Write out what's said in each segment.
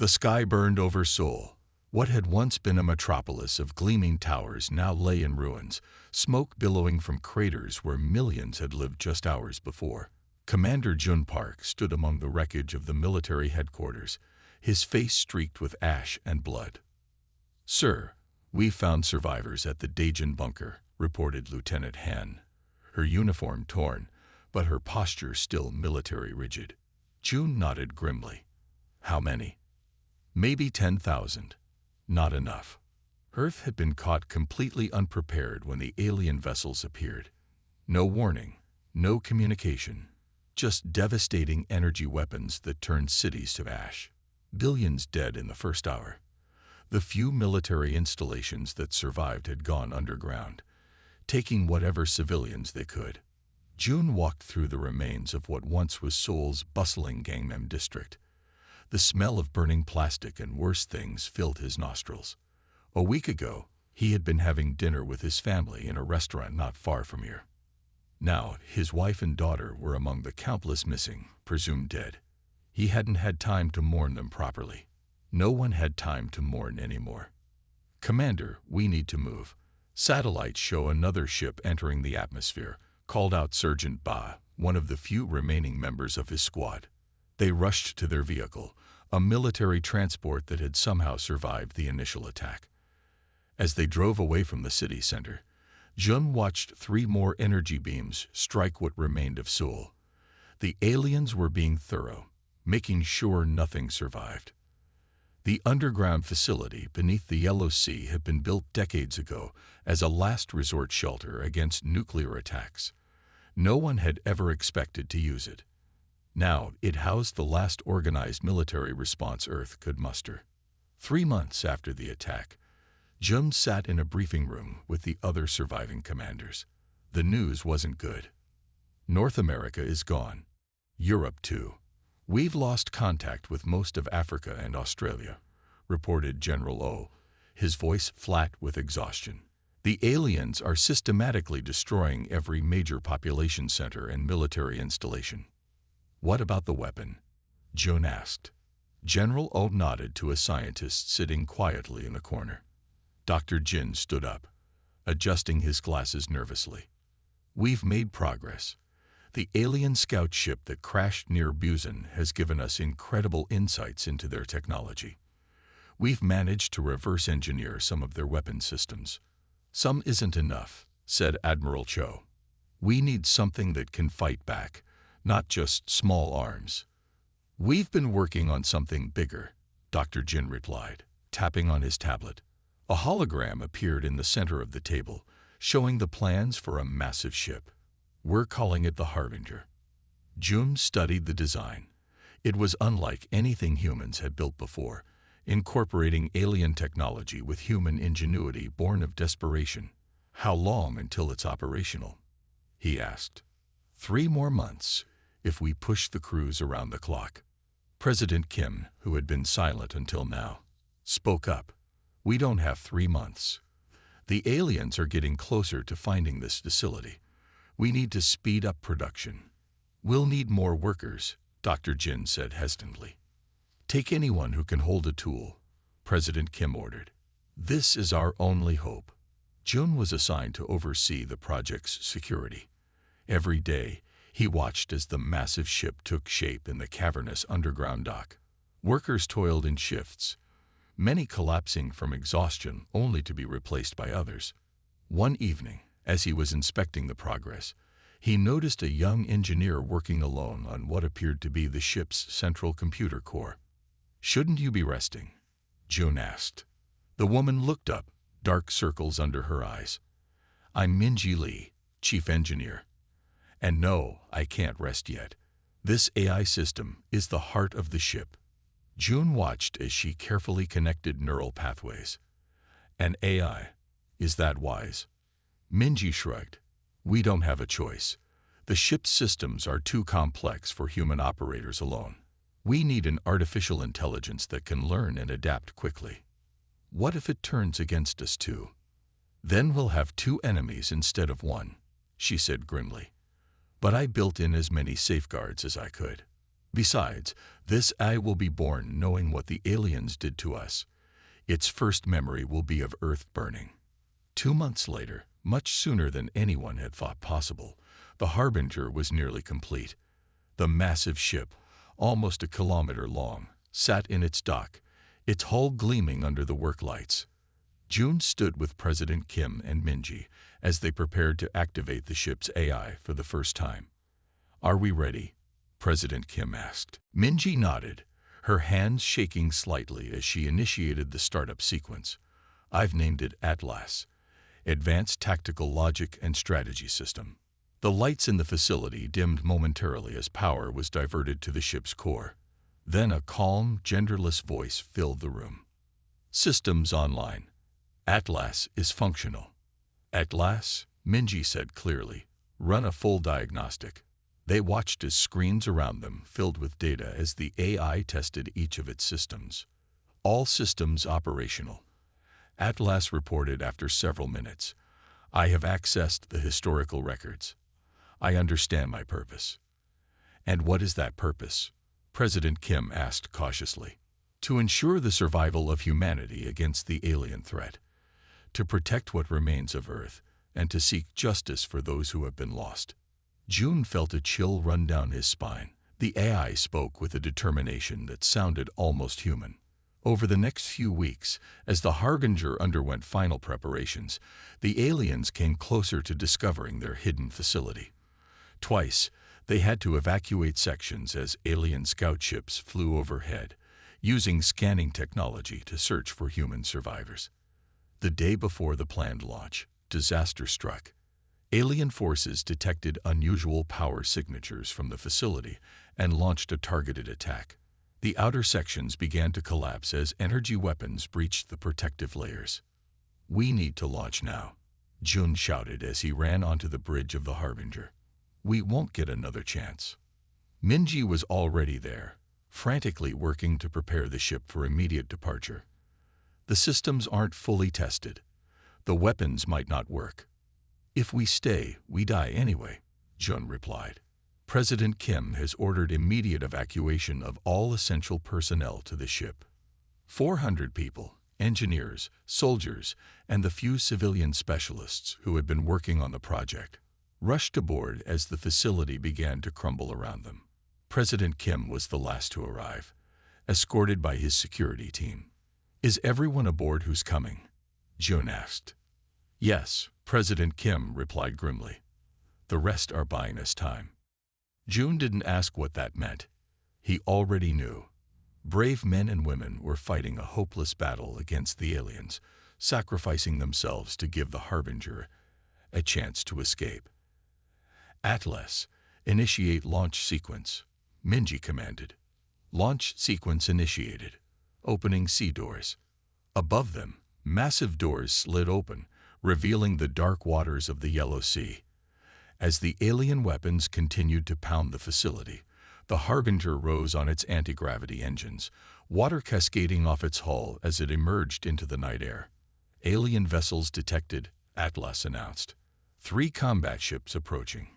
The sky burned over Seoul. What had once been a metropolis of gleaming towers now lay in ruins, smoke billowing from craters where millions had lived just hours before. Commander Jun Park stood among the wreckage of the military headquarters, his face streaked with ash and blood. "Sir, we found survivors at the Daejeon bunker," reported Lieutenant Han, her uniform torn, but her posture still military rigid. June nodded grimly. "How many?" "Maybe 10,000. Not enough." Earth had been caught completely unprepared when the alien vessels appeared. No warning, no communication, just devastating energy weapons that turned cities to ash. Billions dead in the first hour. The few military installations that survived had gone underground, taking whatever civilians they could. June walked through the remains of what once was Seoul's bustling Gangnam district. The smell of burning plastic and worse things filled his nostrils. A week ago, he had been having dinner with his family in a restaurant not far from here. Now, his wife and daughter were among the countless missing, presumed dead. He hadn't had time to mourn them properly. No one had time to mourn anymore. "Commander, we need to move. Satellites show another ship entering the atmosphere," called out Sergeant Ba, one of the few remaining members of his squad. They rushed to their vehicle, a military transport that had somehow survived the initial attack. As they drove away from the city center, Jun watched 3 more energy beams strike what remained of Seoul. The aliens were being thorough, making sure nothing survived. The underground facility beneath the Yellow Sea had been built decades ago as a last resort shelter against nuclear attacks. No one had ever expected to use it. Now it housed the last organized military response Earth could muster. 3 months after the attack, Jun sat in a briefing room with the other surviving commanders. The news wasn't good. "North America is gone. Europe too. We've lost contact with most of Africa and Australia," reported General O, his voice flat with exhaustion. "The aliens are systematically destroying every major population center and military installation." "What about the weapon?" Jun asked. General O nodded to a scientist sitting quietly in a corner. Dr. Jin stood up, adjusting his glasses nervously. "We've made progress. The alien scout ship that crashed near Busan has given us incredible insights into their technology. We've managed to reverse engineer some of their weapon systems." "Some isn't enough," said Admiral Cho. "We need something that can fight back, not just small arms." "We've been working on something bigger," Dr. Jin replied, tapping on his tablet. A hologram appeared in the center of the table, showing the plans for a massive ship. "We're calling it the Harbinger." Jun studied the design. It was unlike anything humans had built before, incorporating alien technology with human ingenuity born of desperation. "How long until it's operational?" he asked. 3 more months, if we push the crews around the clock." President Kim, who had been silent until now, spoke up. "We don't have 3 months. The aliens are getting closer to finding this facility. We need to speed up production." "We'll need more workers," Dr. Jin said hesitantly. "Take anyone who can hold a tool," President Kim ordered. "This is our only hope." Jun was assigned to oversee the project's security. Every day, he watched as the massive ship took shape in the cavernous underground dock. Workers toiled in shifts, many collapsing from exhaustion only to be replaced by others. One evening, as he was inspecting the progress, he noticed a young engineer working alone on what appeared to be the ship's central computer core. "Shouldn't you be resting?" Jun asked. The woman looked up, dark circles under her eyes. "I'm Minji Lee, chief engineer. And no, I can't rest yet. This AI system is the heart of the ship." Jun watched as she carefully connected neural pathways. "An AI? Is that wise?" Minji shrugged. "We don't have a choice. The ship's systems are too complex for human operators alone. We need an artificial intelligence that can learn and adapt quickly. What if it turns against us too? Then we'll have 2 enemies instead of 1, she said grimly. But I built in as many safeguards as I could. Besides, this I will be born knowing what the aliens did to us. Its first memory will be of Earth burning. 2 months later, much sooner than anyone had thought possible, the Harbinger was nearly complete. The massive ship, almost a kilometer long, sat in its dock, its hull gleaming under the work lights. June stood with President Kim and Minji as they prepared to activate the ship's AI for the first time. "Are we ready?" President Kim asked. Minji nodded, her hands shaking slightly as she initiated the startup sequence. "I've named it Atlas, Advanced Tactical Logic and Strategy System." The lights in the facility dimmed momentarily as power was diverted to the ship's core. Then a calm, genderless voice filled the room. "Systems online. Atlas is functional." "Atlas," Minji said clearly, "run a full diagnostic." They watched as screens around them filled with data as the AI tested each of its systems. "All systems operational," Atlas reported after several minutes. "I have accessed the historical records. I understand my purpose." "And what is that purpose?" President Kim asked cautiously. "To ensure the survival of humanity against the alien threat, to protect what remains of Earth, and to seek justice for those who have been lost." June felt a chill run down his spine. The AI spoke with a determination that sounded almost human. Over the next few weeks, as the Harbinger underwent final preparations, the aliens came closer to discovering their hidden facility. Twice, they had to evacuate sections as alien scout ships flew overhead, using scanning technology to search for human survivors. The day before the planned launch, disaster struck. Alien forces detected unusual power signatures from the facility and launched a targeted attack. The outer sections began to collapse as energy weapons breached the protective layers. "We need to launch now," Jun shouted as he ran onto the bridge of the Harbinger. "We won't get another chance." Minji was already there, frantically working to prepare the ship for immediate departure. "The systems aren't fully tested. The weapons might not work." "If we stay, we die anyway," Jun replied. "President Kim has ordered immediate evacuation of all essential personnel to the ship." 400 people, engineers, soldiers, and the few civilian specialists who had been working on the project, rushed aboard as the facility began to crumble around them. President Kim was the last to arrive, escorted by his security team. "Is everyone aboard who's coming?" Jun asked. "Yes," President Kim replied grimly. "The rest are buying us time." Jun didn't ask what that meant. He already knew. Brave men and women were fighting a hopeless battle against the aliens, sacrificing themselves to give the Harbinger a chance to escape. "Atlas, initiate launch sequence," Minji commanded. Launch sequence initiated. Opening sea doors. Above them, massive doors slid open, revealing the dark waters of the Yellow Sea. As the alien weapons continued to pound the facility, the Harbinger rose on its anti-gravity engines, water cascading off its hull as it emerged into the night air. "Alien vessels detected," Atlas announced. 3 combat ships approaching.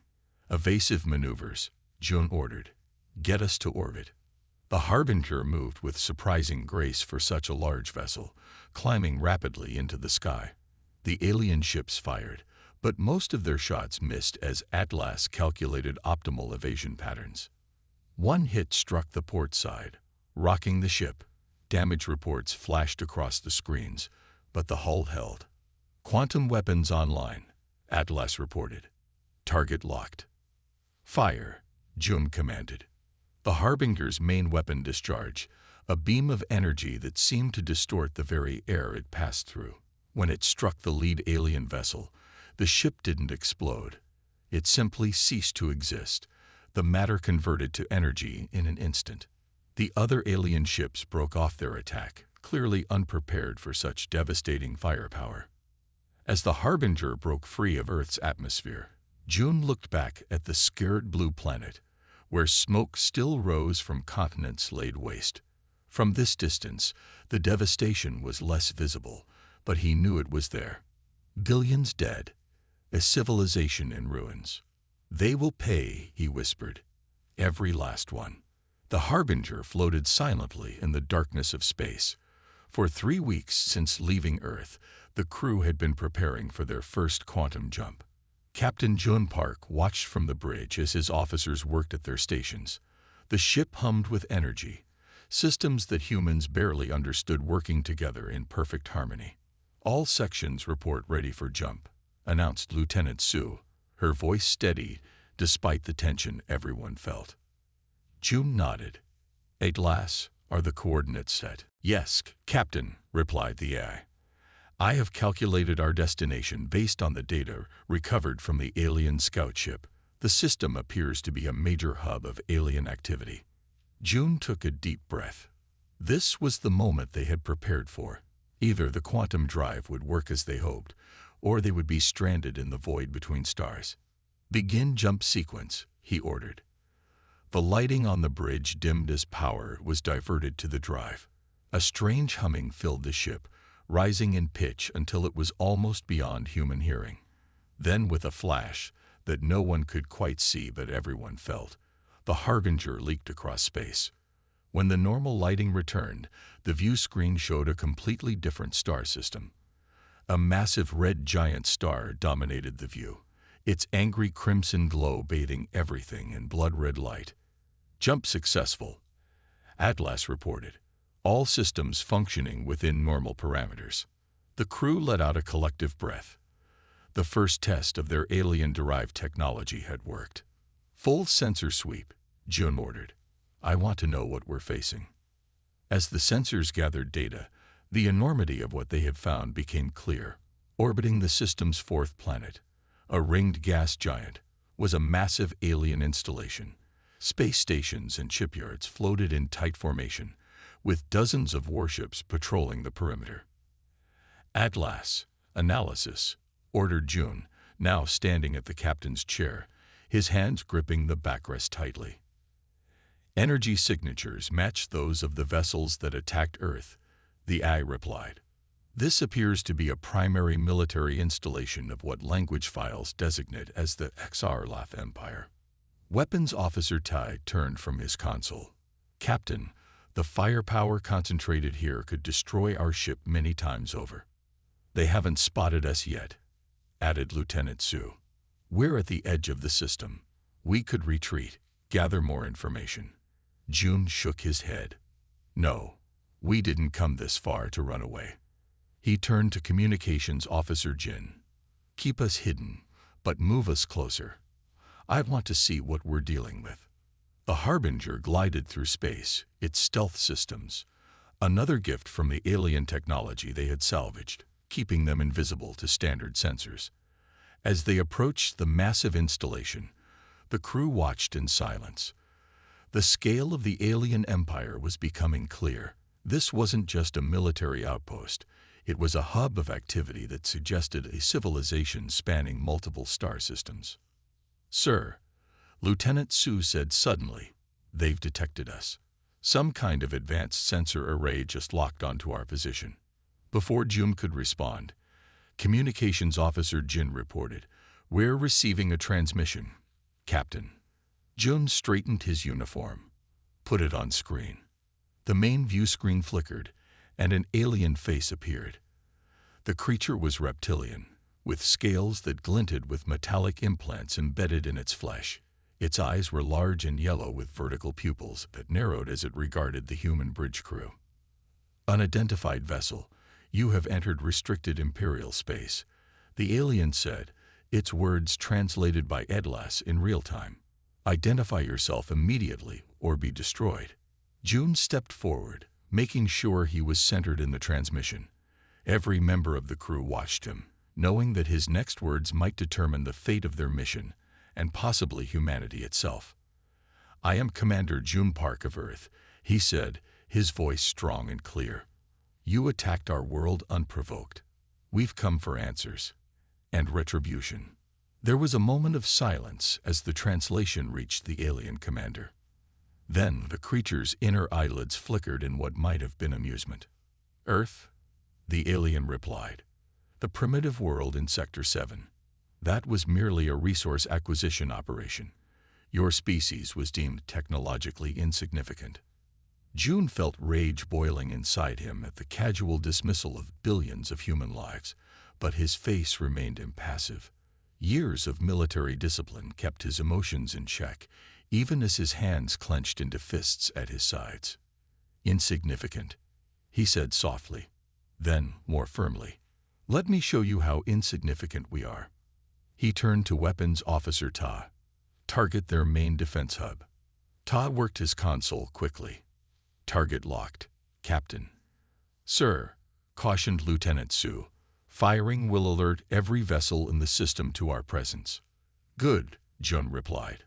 "Evasive maneuvers," Jun ordered. "Get us to orbit." The Harbinger moved with surprising grace for such a large vessel, climbing rapidly into the sky. The alien ships fired, but most of their shots missed as Atlas calculated optimal evasion patterns. One hit struck the port side, rocking the ship. Damage reports flashed across the screens, but the hull held. "Quantum weapons online," Atlas reported. "Target locked." "Fire," Jun commanded. The Harbinger's main weapon discharged, a beam of energy that seemed to distort the very air it passed through. When it struck the lead alien vessel, the ship didn't explode. It simply ceased to exist, the matter converted to energy in an instant. The other alien ships broke off their attack, clearly unprepared for such devastating firepower. As the Harbinger broke free of Earth's atmosphere, Jun looked back at the scared blue planet, where smoke still rose from continents laid waste. From this distance, the devastation was less visible, but he knew it was there. Billions dead, a civilization in ruins. "They will pay," he whispered. "Every last one." The Harbinger floated silently in the darkness of space. For 3 weeks since leaving Earth, the crew had been preparing for their first quantum jump. Captain Jun Park watched from the bridge as his officers worked at their stations. The ship hummed with energy, systems that humans barely understood working together in perfect harmony. "All sections report ready for jump," announced Lieutenant Sue, her voice steady despite the tension everyone felt. June nodded. "Atlas, are the coordinates set?" "Yes, Captain," replied the AI. "I have calculated our destination based on the data recovered from the alien scout ship. The system appears to be a major hub of alien activity." June took a deep breath. This was the moment they had prepared for. Either the quantum drive would work as they hoped, or they would be stranded in the void between stars. "Begin jump sequence," he ordered. The lighting on the bridge dimmed as power was diverted to the drive. A strange humming filled the ship, rising in pitch until it was almost beyond human hearing. Then, with a flash that no one could quite see but everyone felt, the Harbinger leaked across space. When the normal lighting returned, the view screen showed a completely different star system. A massive red giant star dominated the view, its angry crimson glow bathing everything in blood-red light. "Jump successful," Atlas reported, all systems functioning within normal parameters. The crew let out a collective breath. The first test of their alien-derived technology had worked. "Full sensor sweep," Jun ordered. "I want to know what we're facing." As the sensors gathered data, the enormity of what they had found became clear. Orbiting the system's fourth planet, a ringed gas giant, was a massive alien installation. Space stations and shipyards floated in tight formation, with dozens of warships patrolling the perimeter. "Atlas, analysis," ordered June, now standing at the captain's chair, his hands gripping the backrest tightly. "Energy signatures match those of the vessels that attacked Earth," the AI replied. "This appears to be a primary military installation of what language files designate as the Xarlath Empire." Weapons Officer Tai turned from his console. "Captain, the firepower concentrated here could destroy our ship many times over." "They haven't spotted us yet," added Lieutenant Sue. "We're at the edge of the system. We could retreat, gather more information." June shook his head. "No, we didn't come this far to run away." He turned to Communications Officer Jin. "Keep us hidden, but move us closer. I want to see what we're dealing with." The Harbinger glided through space, its stealth systems, another gift from the alien technology they had salvaged, keeping them invisible to standard sensors. As they approached the massive installation, the crew watched in silence. The scale of the alien empire was becoming clear. This wasn't just a military outpost. It was a hub of activity that suggested a civilization spanning multiple star systems. "Sir," Lieutenant Sue said suddenly, "they've detected us. Some kind of advanced sensor array just locked onto our position." Before June could respond, Communications Officer Jin reported, "We're receiving a transmission, Captain." Jun straightened his uniform. "Put it on screen." The main view screen flickered, and an alien face appeared. The creature was reptilian, with scales that glinted with metallic implants embedded in its flesh. Its eyes were large and yellow with vertical pupils that narrowed as it regarded the human bridge crew. "Unidentified vessel, you have entered restricted Imperial space," the alien said, its words translated by Atlas in real time. "Identify yourself immediately or be destroyed." June stepped forward, making sure he was centered in the transmission. Every member of the crew watched him, knowing that his next words might determine the fate of their mission and possibly humanity itself. "I am Commander Jun Park of Earth," he said, his voice strong and clear. "You attacked our world unprovoked. We've come for answers and retribution." There was a moment of silence as the translation reached the alien commander. Then the creature's inner eyelids flickered in what might have been amusement. "Earth?" the alien replied. "The primitive world in Sector 7. That was merely a resource acquisition operation. Your species was deemed technologically insignificant. June felt rage boiling inside him at the casual dismissal of billions of human lives, but his face remained impassive. Years of military discipline kept his emotions in check, even as his hands clenched into fists at his sides. "Insignificant," he said softly. Then, more firmly, "Let me show you how insignificant we are." He turned to Weapons Officer Ta. "Target their main defense hub." Ta worked his console quickly. "Target locked, Captain." "Sir," cautioned Lieutenant Su, "firing will alert every vessel in the system to our presence." "Good," Jun replied.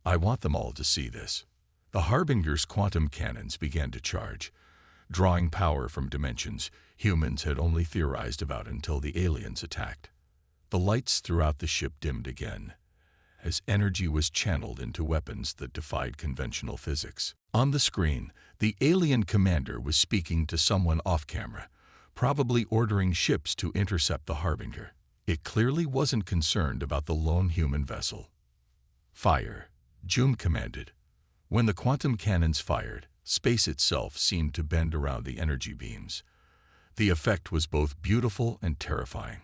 "I want them all to see this." The Harbinger's quantum cannons began to charge, drawing power from dimensions humans had only theorized about until the aliens attacked. The lights throughout the ship dimmed again, as energy was channeled into weapons that defied conventional physics. On the screen, the alien commander was speaking to someone off-camera, probably ordering ships to intercept the Harbinger. It clearly wasn't concerned about the lone human vessel. "Fire," June commanded. When the quantum cannons fired, space itself seemed to bend around the energy beams. The effect was both beautiful and terrifying,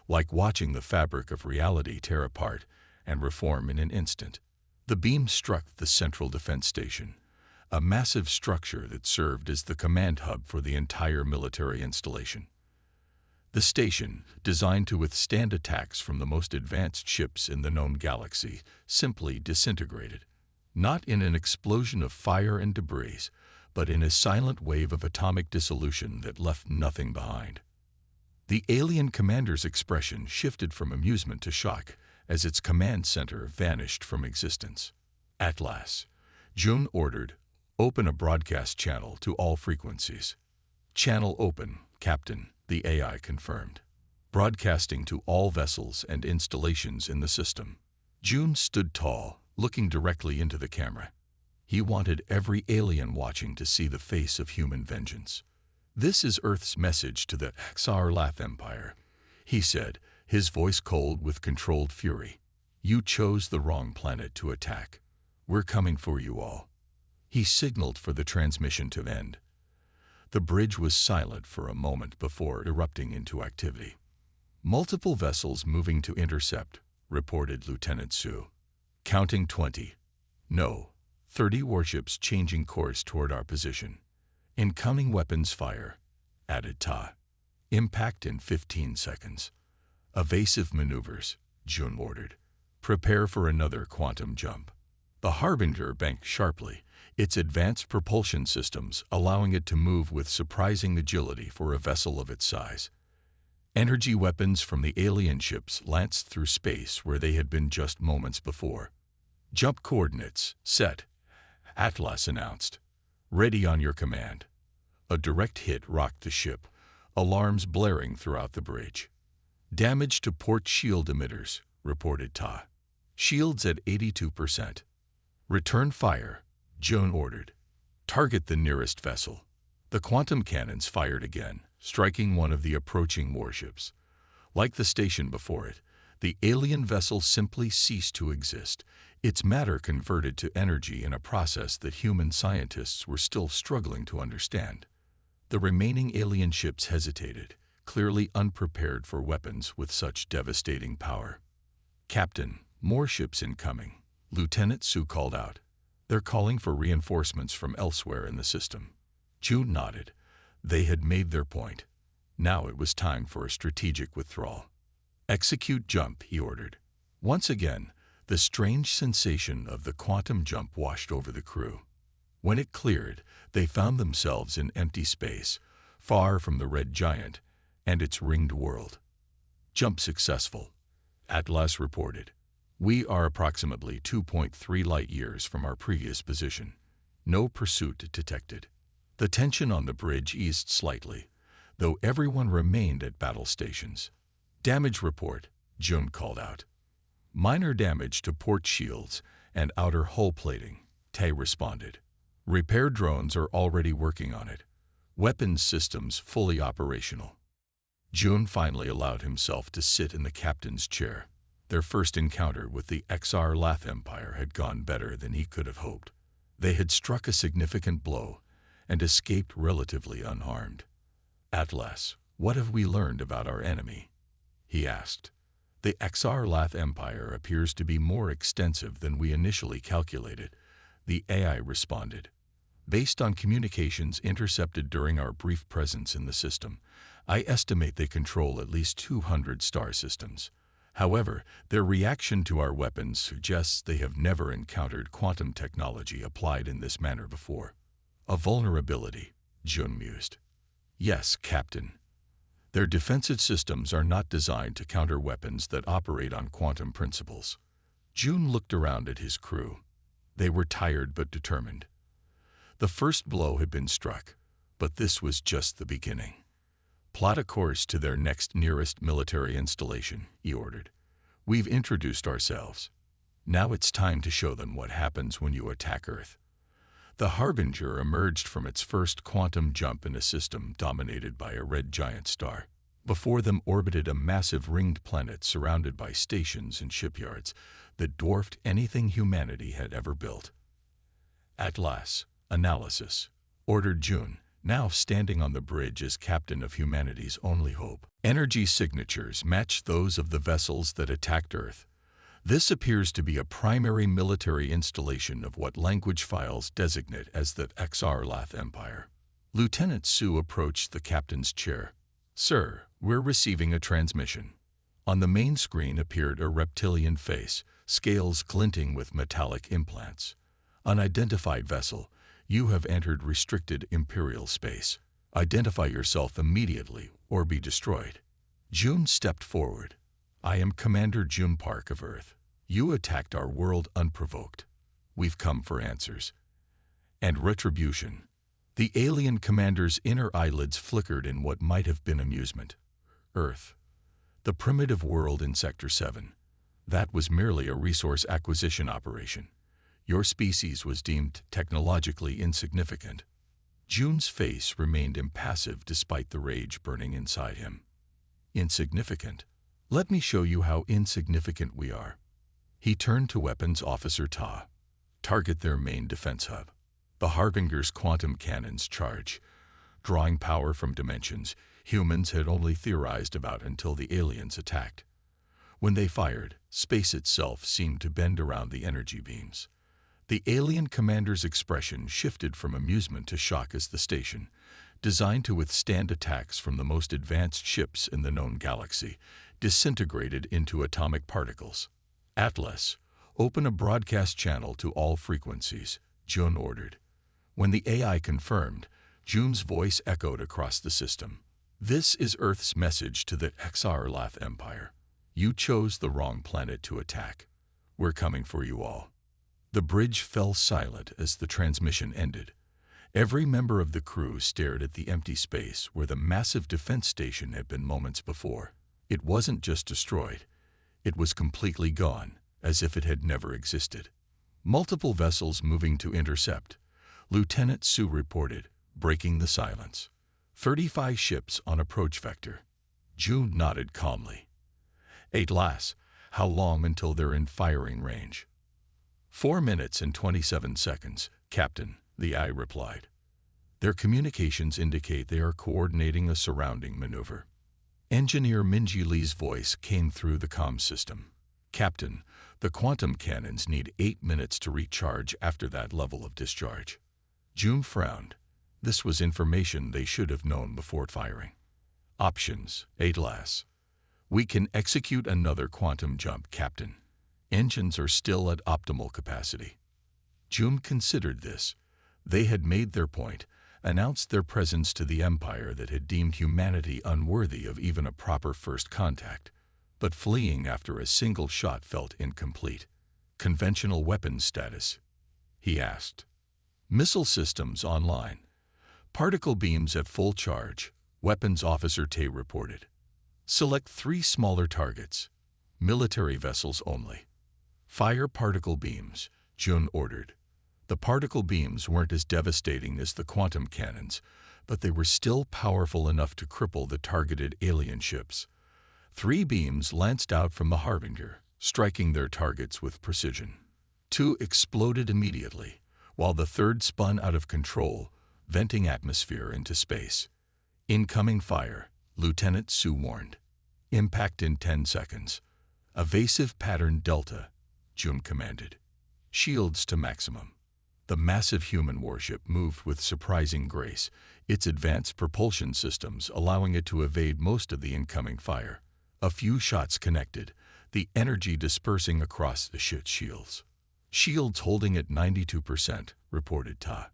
like watching the fabric of reality tear apart and reform in an instant. The beam struck the central defense station, a massive structure that served as the command hub for the entire military installation. The station, designed to withstand attacks from the most advanced ships in the known galaxy, simply disintegrated, not in an explosion of fire and debris, but in a silent wave of atomic dissolution that left nothing behind. The alien commander's expression shifted from amusement to shock as its command center vanished from existence. At last, June ordered, "Open a broadcast channel to all frequencies." "Channel open, Captain," the AI confirmed. "Broadcasting to all vessels and installations in the system." June stood tall, looking directly into the camera. He wanted every alien watching to see the face of human vengeance. "This is Earth's message to the Xarlath Empire," he said, his voice cold with controlled fury. "You chose the wrong planet to attack. We're coming for you all." He signaled for the transmission to end. The bridge was silent for a moment before erupting into activity. "Multiple vessels moving to intercept," reported Lieutenant Su. "Counting 20. No, 30 warships changing course toward our position. Incoming weapons fire," added Ta. "Impact in 15 seconds. Evasive maneuvers," Jun ordered. "Prepare for another quantum jump." The Harbinger banked sharply, its advanced propulsion systems allowing it to move with surprising agility for a vessel of its size. Energy weapons from the alien ships lanced through space where they had been just moments before. "Jump coordinates set," Atlas announced. "Ready on your command." A direct hit rocked the ship, alarms blaring throughout the bridge. "Damage to port shield emitters," reported Ta. "Shields at 82%. "Return fire," June ordered. "Target the nearest vessel." The quantum cannons fired again, striking one of the approaching warships. Like the station before it, the alien vessel simply ceased to exist, its matter converted to energy in a process that human scientists were still struggling to understand. The remaining alien ships hesitated, clearly unprepared for weapons with such devastating power. "Captain, more ships incoming," Lieutenant Su called out. "They're calling for reinforcements from elsewhere in the system." June nodded. They had made their point. Now it was time for a strategic withdrawal. "Execute jump," he ordered. Once again, the strange sensation of the quantum jump washed over the crew. When it cleared, they found themselves in empty space, far from the red giant and its ringed world. "Jump successful," Atlas reported. "We are approximately 2.3 light-years from our previous position. No pursuit detected." The tension on the bridge eased slightly, though everyone remained at battle stations. "Damage report," June called out. "Minor damage to port shields and outer hull plating," Tay responded. "Repair drones are already working on it. Weapons systems fully operational." June finally allowed himself to sit in the captain's chair. Their first encounter with the XR Empire had gone better than he could have hoped. They had struck a significant blow and escaped relatively unharmed. "Atlas, what have we learned about our enemy?" he asked. "The XR Empire appears to be more extensive than we initially calculated," the AI responded. "Based on communications intercepted during our brief presence in the system, I estimate they control at least 200 star systems. However, their reaction to our weapons suggests they have never encountered quantum technology applied in this manner before." "A vulnerability," Jun mused. "Yes, Captain. Their defensive systems are not designed to counter weapons that operate on quantum principles." Jun looked around at his crew. They were tired but determined. The first blow had been struck, but this was just the beginning. "Plot a course to their next nearest military installation," he ordered. "We've introduced ourselves. Now it's time to show them what happens when you attack Earth." The Harbinger emerged from its first quantum jump in a system dominated by a red giant star. Before them orbited a massive ringed planet surrounded by stations and shipyards that dwarfed anything humanity had ever built. "Atlas, analysis," ordered Jun, now standing on the bridge as captain of humanity's only hope. "Energy signatures match those of the vessels that attacked Earth. This appears to be a primary military installation of what language files designate as the XR Empire." Lieutenant Su approached the captain's chair. "Sir, we're receiving a transmission." On the main screen appeared a reptilian face, scales glinting with metallic implants. "Unidentified vessel. You have entered restricted Imperial space. Identify yourself immediately or be destroyed." Jun stepped forward. "I am Commander Jun Park of Earth. You attacked our world unprovoked. We've come for answers and retribution." The alien commander's inner eyelids flickered in what might have been amusement. "Earth, the primitive world in Sector 7. That was merely a resource acquisition operation. Your species was deemed technologically insignificant." Jun's face remained impassive despite the rage burning inside him. "Insignificant? Let me show you how insignificant we are." He turned to Weapons Officer Ta. "Target their main defense hub." The Harbinger's quantum cannons charge, drawing power from dimensions humans had only theorized about until the aliens attacked. When they fired, space itself seemed to bend around the energy beams. The alien commander's expression shifted from amusement to shock as the station, designed to withstand attacks from the most advanced ships in the known galaxy, disintegrated into atomic particles. "Atlas, open a broadcast channel to all frequencies," Jun ordered. When the AI confirmed, Jun's voice echoed across the system. "This is Earth's message to the XR Empire. You chose the wrong planet to attack. We're coming for you all." The bridge fell silent as the transmission ended. Every member of the crew stared at the empty space where the massive defense station had been moments before. It wasn't just destroyed. It was completely gone, as if it had never existed. "Multiple vessels moving to intercept," Lieutenant Su reported, breaking the silence. 35 ships on approach vector." Jun nodded calmly. "Atlas, how long until they're in firing range?" 4 minutes and 27 seconds, Captain," the AI replied. "Their communications indicate they are coordinating a surrounding maneuver." Engineer Minji Lee's voice came through the comm system. "Captain, the quantum cannons need 8 minutes to recharge after that level of discharge." Jun frowned. This was information they should have known before firing. "Options, Atlas. We can execute another quantum jump, Captain. Engines are still at optimal capacity." Jun considered this. They had made their point, announced their presence to the Empire that had deemed humanity unworthy of even a proper first contact. But fleeing after a single shot felt incomplete. "Conventional weapons status?" he asked. "Missile systems online. Particle beams at full charge," Weapons Officer Tay reported. "Select 3 smaller targets. Military vessels only." "Fire particle beams," Jun ordered. The particle beams weren't as devastating as the quantum cannons, but they were still powerful enough to cripple the targeted alien ships. 3 beams lanced out from the Harbinger, striking their targets with precision. 2 exploded immediately, while the third spun out of control, venting atmosphere into space. Incoming fire, Lieutenant Su warned. Impact in 10 seconds. Evasive pattern Delta, Jun commanded. Shields to maximum. The massive human warship moved with surprising grace, its advanced propulsion systems allowing it to evade most of the incoming fire. A few shots connected, the energy dispersing across the ship's shields. Shields holding at 92%, reported Ta.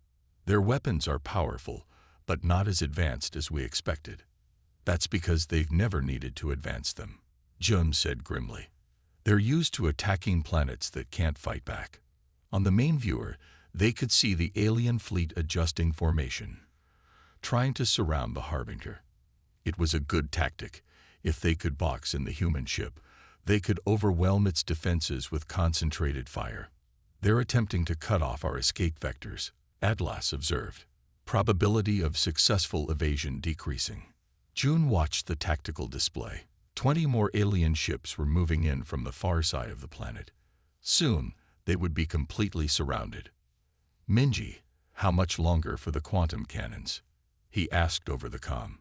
Their weapons are powerful, but not as advanced as we expected. That's because they've never needed to advance them, Jun said grimly. They're used to attacking planets that can't fight back. On the main viewer, they could see the alien fleet adjusting formation, trying to surround the Harbinger. It was a good tactic. If they could box in the human ship, they could overwhelm its defenses with concentrated fire. They're attempting to cut off our escape vectors, Atlas observed. Probability of successful evasion decreasing. Jun watched the tactical display. 20 more alien ships were moving in from the far side of the planet. Soon, they would be completely surrounded. Minji, how much longer for the quantum cannons? He asked over the comm.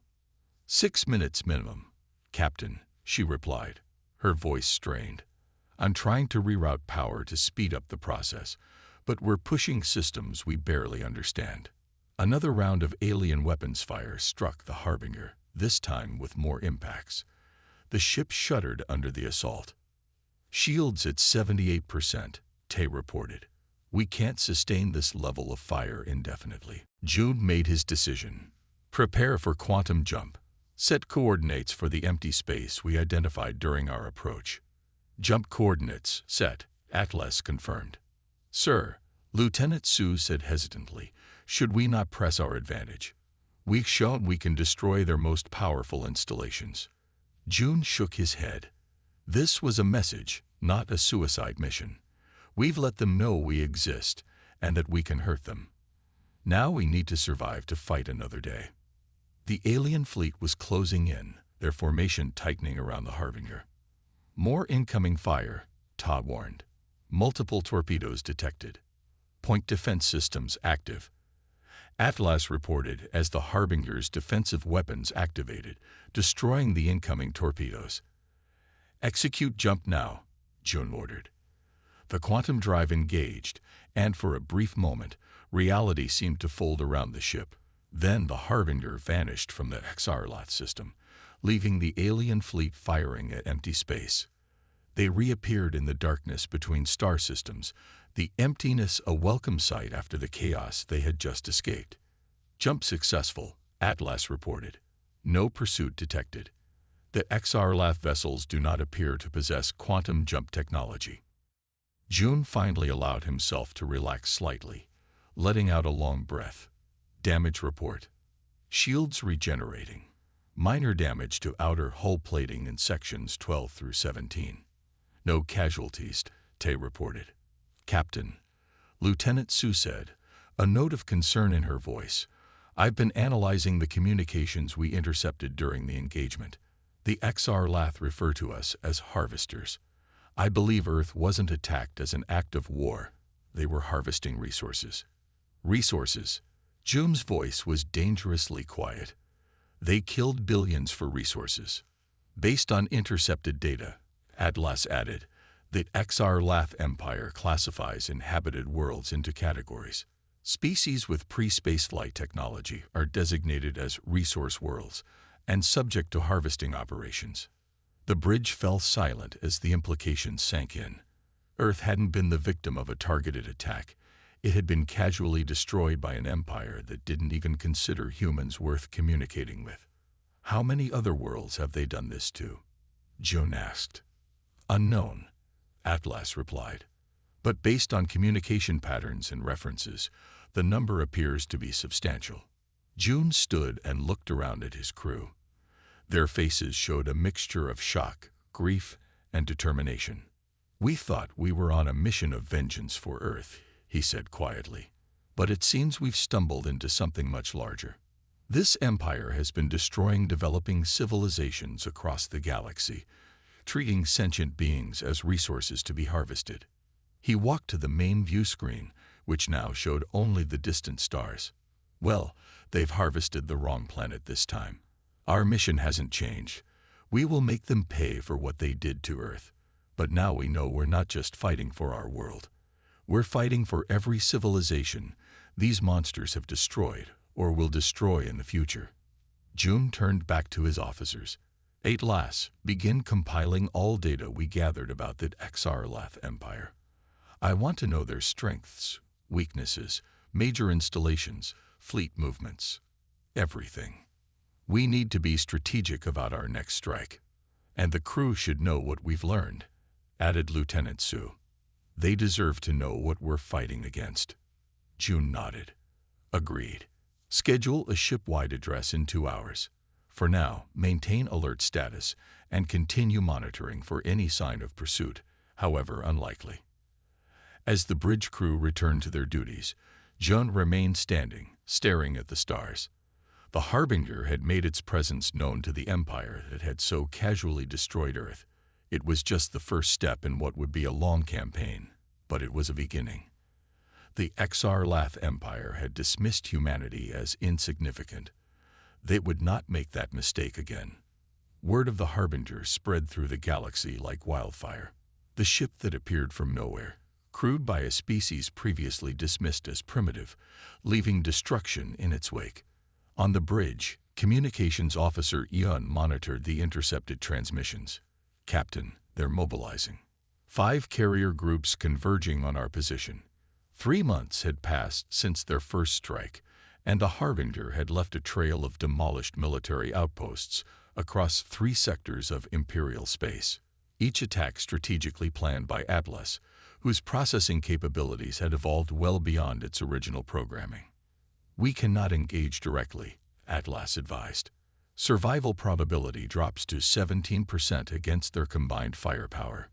6 minutes minimum, Captain, she replied, her voice strained. I'm trying to reroute power to speed up the process, but we're pushing systems we barely understand. Another round of alien weapons fire struck the Harbinger, this time with more impacts. The ship shuddered under the assault. Shields at 78%, Tay reported. We can't sustain this level of fire indefinitely. Jun made his decision. Prepare for quantum jump. Set coordinates for the empty space we identified during our approach. Jump coordinates set, Atlas confirmed. Sir, Lieutenant Su said hesitantly, should we not press our advantage? We've shown we can destroy their most powerful installations. Jun shook his head. This was a message, not a suicide mission. We've let them know we exist and that we can hurt them. Now we need to survive to fight another day. The alien fleet was closing in, their formation tightening around the Harbinger. More incoming fire, Ta warned. Multiple torpedoes detected. Point defense systems active. Atlas reported as the Harbinger's defensive weapons activated, destroying the incoming torpedoes. Execute jump now, Jun ordered. The quantum drive engaged, and for a brief moment, reality seemed to fold around the ship. Then the Harbinger vanished from the XR-Lath system, leaving the alien fleet firing at empty space. They reappeared in the darkness between star systems, the emptiness a welcome sight after the chaos they had just escaped. Jump successful, Atlas reported. No pursuit detected. The XR-Lath vessels do not appear to possess quantum jump technology. Jun finally allowed himself to relax slightly, letting out a long breath. Damage report. Shields regenerating. Minor damage to outer hull plating in sections 12 through 17. No casualties, Tay reported. Captain, Lieutenant Su said, a note of concern in her voice. I've been analyzing the communications we intercepted during the engagement. The XR-Lath refer to us as harvesters. I believe Earth wasn't attacked as an act of war. They were harvesting resources. Resources. Jun's voice was dangerously quiet. They killed billions for resources. Based on intercepted data, Atlas added, the XR-Lath Empire classifies inhabited worlds into categories. Species with pre-spaceflight technology are designated as resource worlds and subject to harvesting operations. The bridge fell silent as the implications sank in. Earth hadn't been the victim of a targeted attack. It had been casually destroyed by an empire that didn't even consider humans worth communicating with. How many other worlds have they done this to? Jun asked. Unknown, Atlas replied. But based on communication patterns and references, the number appears to be substantial. Jun stood and looked around at his crew. Their faces showed a mixture of shock, grief, and determination. We thought we were on a mission of vengeance for Earth, he said quietly. But it seems we've stumbled into something much larger. This empire has been destroying developing civilizations across the galaxy, treating sentient beings as resources to be harvested. He walked to the main view screen, which now showed only the distant stars. Well, they've harvested the wrong planet this time. Our mission hasn't changed. We will make them pay for what they did to Earth. But now we know we're not just fighting for our world. We're fighting for every civilization these monsters have destroyed or will destroy in the future. June turned back to his officers. At last, begin compiling all data we gathered about the XR Empire. I want to know their strengths, weaknesses, major installations, fleet movements, everything. We need to be strategic about our next strike. And the crew should know what we've learned, added Lieutenant Su. They deserve to know what we're fighting against. June nodded. Agreed. Schedule a ship-wide address in 2 hours. For now, maintain alert status and continue monitoring for any sign of pursuit, however unlikely. As the bridge crew returned to their duties, June remained standing, staring at the stars. The Harbinger had made its presence known to the Empire that had so casually destroyed Earth. It was just the first step in what would be a long campaign, but it was a beginning. The XR Empire had dismissed humanity as insignificant. They would not make that mistake again. Word of the Harbinger spread through the galaxy like wildfire. The ship that appeared from nowhere, crewed by a species previously dismissed as primitive, leaving destruction in its wake. On the bridge, Communications Officer Yun monitored the intercepted transmissions. Captain, they're mobilizing. 5 carrier groups converging on our position. 3 months had passed since their first strike, and the Harbinger had left a trail of demolished military outposts across 3 sectors of Imperial space, each attack strategically planned by Atlas, whose processing capabilities had evolved well beyond its original programming. We cannot engage directly, Atlas advised. Survival probability drops to 17% against their combined firepower.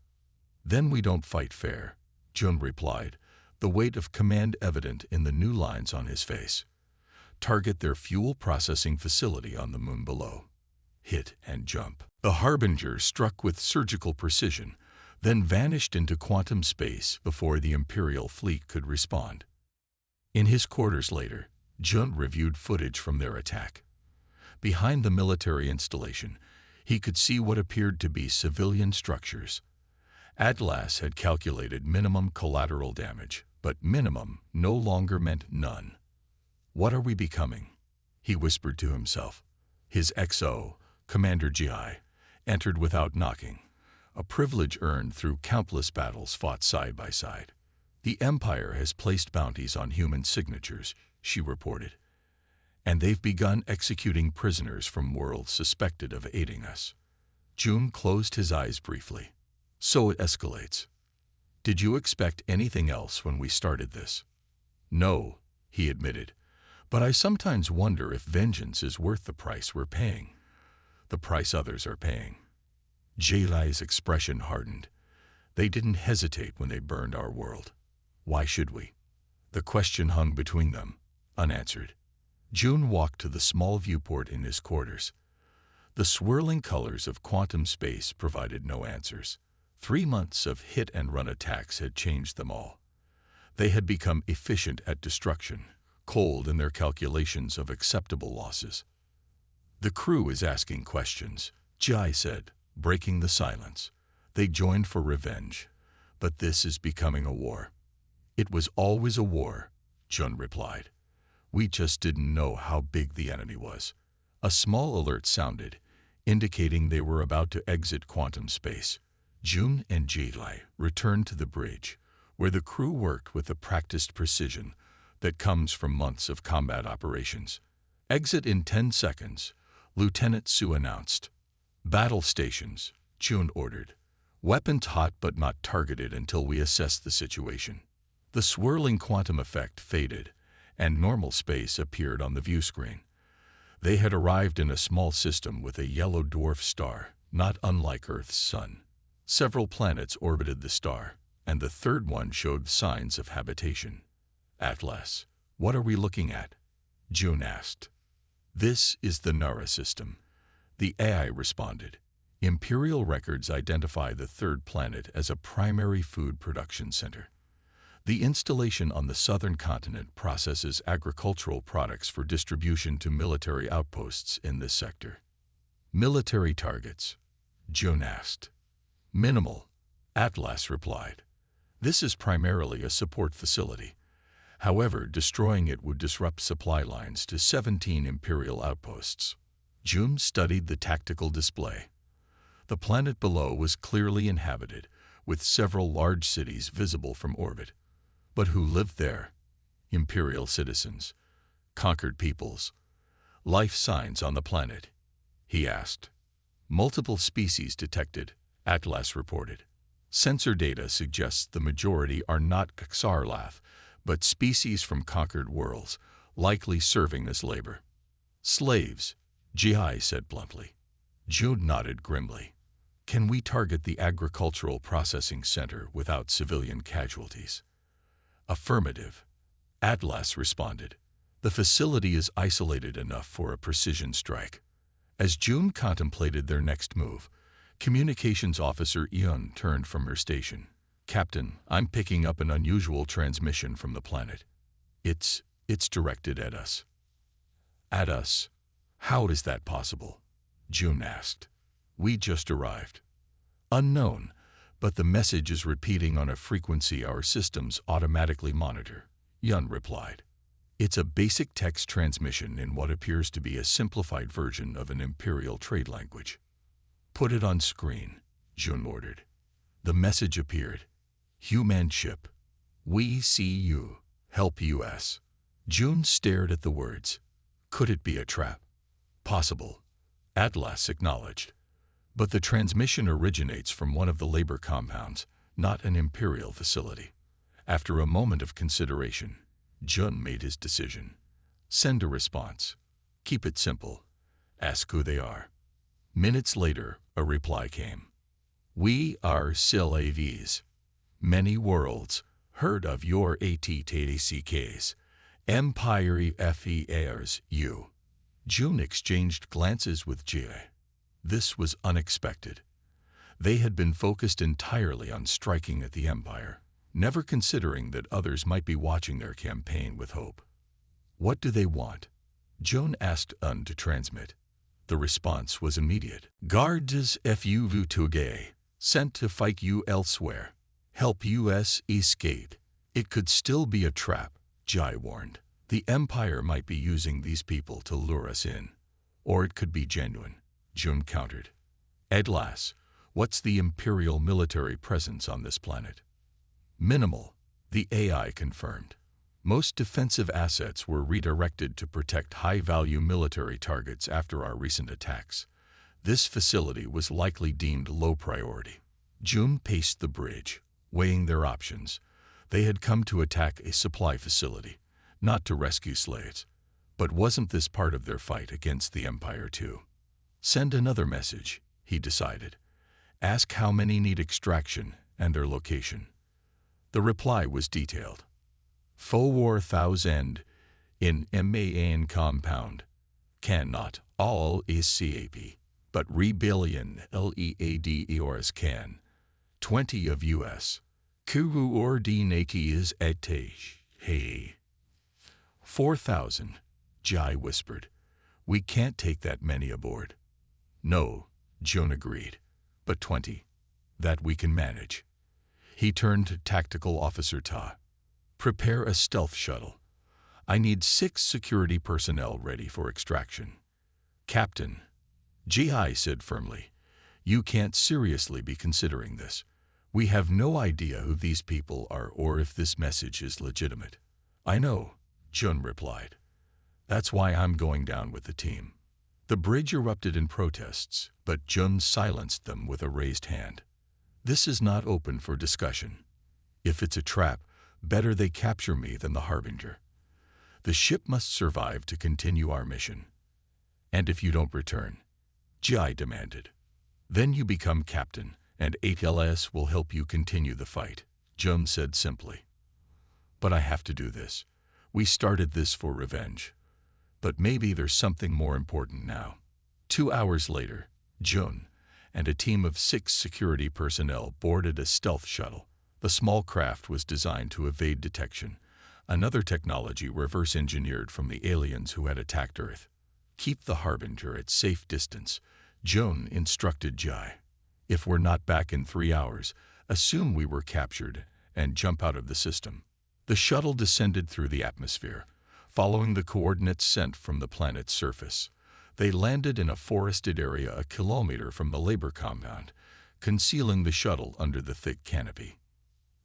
Then we don't fight fair, Jun replied, the weight of command evident in the new lines on his face. Target their fuel processing facility on the moon below. Hit and jump. The Harbinger struck with surgical precision, then vanished into quantum space before the Imperial fleet could respond. In his quarters later, Jun reviewed footage from their attack. Behind the military installation, he could see what appeared to be civilian structures. Atlas had calculated minimum collateral damage, but minimum no longer meant none. What are we becoming? He whispered to himself. His XO, Commander Gi, entered without knocking, a privilege earned through countless battles fought side by side. The Empire has placed bounties on human signatures, she reported, and they've begun executing prisoners from worlds suspected of aiding us. Jun closed his eyes briefly. So it escalates. Did you expect anything else when we started this? No, he admitted, but I sometimes wonder if vengeance is worth the price we're paying, the price others are paying. Jailai's expression hardened. They didn't hesitate when they burned our world. Why should we? The question hung between them, unanswered. Jun walked to the small viewport in his quarters. The swirling colors of quantum space provided no answers. 3 months of hit-and-run attacks had changed them all. They had become efficient at destruction, cold in their calculations of acceptable losses. The crew is asking questions, Jai said, breaking the silence. They joined for revenge, but this is becoming a war. It was always a war, Jun replied. We just didn't know how big the enemy was. A small alert sounded, indicating they were about to exit quantum space. Jun and Jailai returned to the bridge, where the crew worked with the practiced precision that comes from months of combat operations. Exit in 10 seconds, Lieutenant Su announced. Battle stations, Jun ordered. Weapons hot but not targeted until we assess the situation. The swirling quantum effect faded, and normal space appeared on the view screen. They had arrived in a small system with a yellow dwarf star, not unlike Earth's sun. Several planets orbited the star, and the third one showed signs of habitation. Atlas, what are we looking at? Jun asked. This is the Nara system. The AI responded. Imperial records identify the third planet as a primary food production center. The installation on the southern continent processes agricultural products for distribution to military outposts in this sector. Military targets, June asked. Minimal, Atlas replied. This is primarily a support facility. However, destroying it would disrupt supply lines to 17 Imperial outposts. June studied the tactical display. The planet below was clearly inhabited, with several large cities visible from orbit. But who lived there? Imperial citizens, conquered peoples, life signs on the planet, he asked. Multiple species detected, Atlas reported. Sensor data suggests the majority are not Xarlath, but species from conquered worlds, likely serving as labor. Slaves, GI said bluntly. June nodded grimly. Can we target the agricultural processing center without civilian casualties? Affirmative, Atlas responded. The facility is isolated enough for a precision strike. As June contemplated their next move, Communications Officer Yun turned from her station. Captain, I'm picking up an unusual transmission from the planet. It's directed at us. At us? How is that possible? June asked. We just arrived. Unknown, but the message is repeating on a frequency our systems automatically monitor, Yun replied. It's a basic text transmission in what appears to be a simplified version of an Imperial trade language. Put it on screen, June ordered. The message appeared. Human ship. We see you. Help US. June stared at the words. Could it be a trap? Possible, Atlas acknowledged. But the transmission originates from one of the labor compounds, not an Imperial facility. After a moment of consideration, Jun made his decision. Send a response. Keep it simple. Ask who they are. Minutes later, a reply came. We are slaves. Many worlds. Heard of your ATTACKs. Empire FEARs you. June exchanged glances with Jie. This was unexpected. They had been focused entirely on striking at the Empire, never considering that others might be watching their campaign with hope. What do they want? June asked Un to transmit. The response was immediate. Guards FUV Tugay, sent to fight you elsewhere. Help US escape. It could still be a trap, Jai warned. The Empire might be using these people to lure us in. Or it could be genuine, June countered. Atlas, what's the Imperial military presence on this planet? Minimal, the AI confirmed. Most defensive assets were redirected to protect high-value military targets after our recent attacks. This facility was likely deemed low priority. June paced the bridge, weighing their options. They had come to attack a supply facility, not to rescue slaves. But wasn't this part of their fight against the Empire too? Send another message, he decided. Ask how many need extraction and their location. The reply was detailed. Faux war 1000 in MAN compound. Cannot all is CAP, but rebellion LEADEORS can. 20 of US. Kuru ordinati is etage. Hey. 4,000, Jai whispered. We can't take that many aboard. No, June agreed, but 20. That we can manage. He turned to Tactical Officer Ta. Prepare a stealth shuttle. I need 6 security personnel ready for extraction. Captain, Jihai said firmly, you can't seriously be considering this. We have no idea who these people are or if this message is legitimate. I know, Jun replied. That's why I'm going down with the team. The bridge erupted in protests, but Jun silenced them with a raised hand. This is not open for discussion. If it's a trap, better they capture me than the Harbinger. The ship must survive to continue our mission. And if you don't return, Jai demanded. Then you become captain, and ATLS will help you continue the fight, Jun said simply. But I have to do this. We started this for revenge. But maybe there's something more important now. 2 hours later, Jun, and a team of 6 security personnel boarded a stealth shuttle. The small craft was designed to evade detection, another technology reverse-engineered from the aliens who had attacked Earth. "Keep the Harbinger at safe distance," Joan instructed Jai. "If we're not back in 3 hours, assume we were captured and jump out of the system." The shuttle descended through the atmosphere, following the coordinates sent from the planet's surface. They landed in a forested area a kilometer from the labor compound, concealing the shuttle under the thick canopy.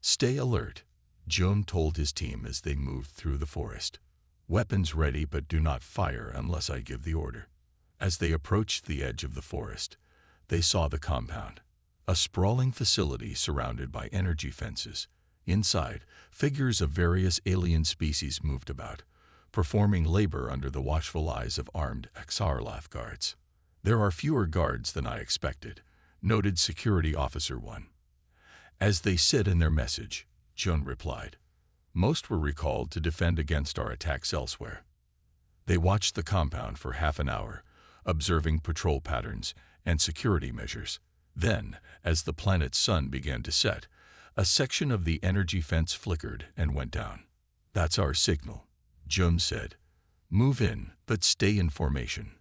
"Stay alert," Joan told his team as they moved through the forest. "Weapons ready, but do not fire unless I give the order." As they approached the edge of the forest, they saw the compound, a sprawling facility surrounded by energy fences. Inside, figures of various alien species moved about, performing labor under the watchful eyes of armed Xarlath guards. "There are fewer guards than I expected," noted Security Officer 1. "As they said in their message," Joan replied. "Most were recalled to defend against our attacks elsewhere." They watched the compound for half an hour, observing patrol patterns and security measures. Then, as the planet's sun began to set, a section of the energy fence flickered and went down. "That's our signal," Joan said. "Move in, but stay in formation."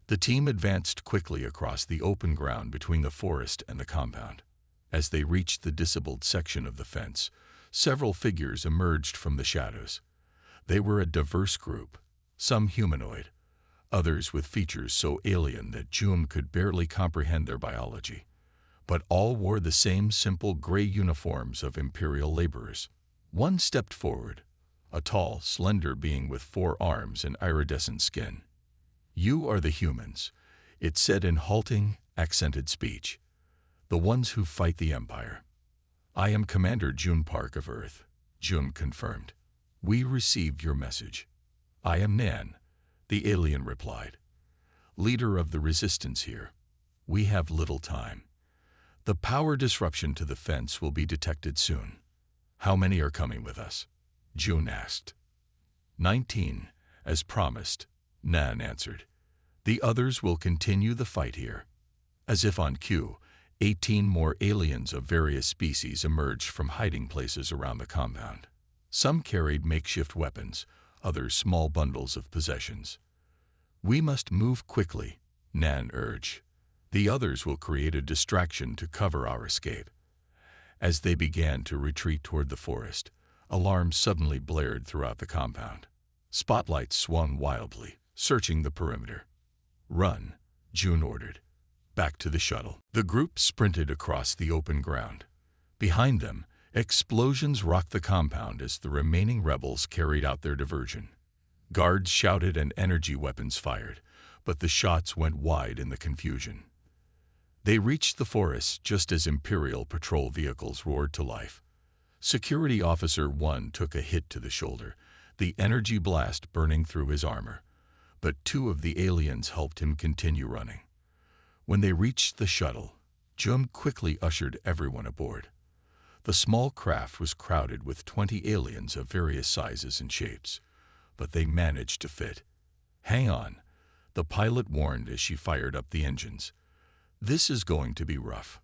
The team advanced quickly across the open ground between the forest and the compound. As they reached the disabled section of the fence, several figures emerged from the shadows. They were a diverse group, some humanoid, others with features so alien that Joan could barely comprehend their biology. But all wore the same simple gray uniforms of Imperial laborers. One stepped forward, a tall, slender being with 4 arms and iridescent skin. "You are the humans," it said in halting, accented speech. "The ones who fight the Empire." "I am Commander June Park of Earth," June confirmed. "We received your message." "I am Nan," the alien replied. "Leader of the resistance here. We have little time. The power disruption to the fence will be detected soon." "How many are coming with us?" June asked. 19, as promised," Nan answered. "The others will continue the fight here." As if on cue, 18 more aliens of various species emerged from hiding places around the compound. Some carried makeshift weapons, others small bundles of possessions. "We must move quickly," Nan urged. "The others will create a distraction to cover our escape." As they began to retreat toward the forest, alarms suddenly blared throughout the compound. Spotlights swung wildly, searching the perimeter. "Run," June ordered. "Back to the shuttle." The group sprinted across the open ground. Behind them, explosions rocked the compound as the remaining rebels carried out their diversion. Guards shouted and energy weapons fired, but the shots went wide in the confusion. They reached the forest just as Imperial patrol vehicles roared to life. Security Officer 1 took a hit to the shoulder, the energy blast burning through his armor, but 2 of the aliens helped him continue running. When they reached the shuttle, Jum quickly ushered everyone aboard. The small craft was crowded with 20 aliens of various sizes and shapes, but they managed to fit. "Hang on," the pilot warned as she fired up the engines. "This is going to be rough."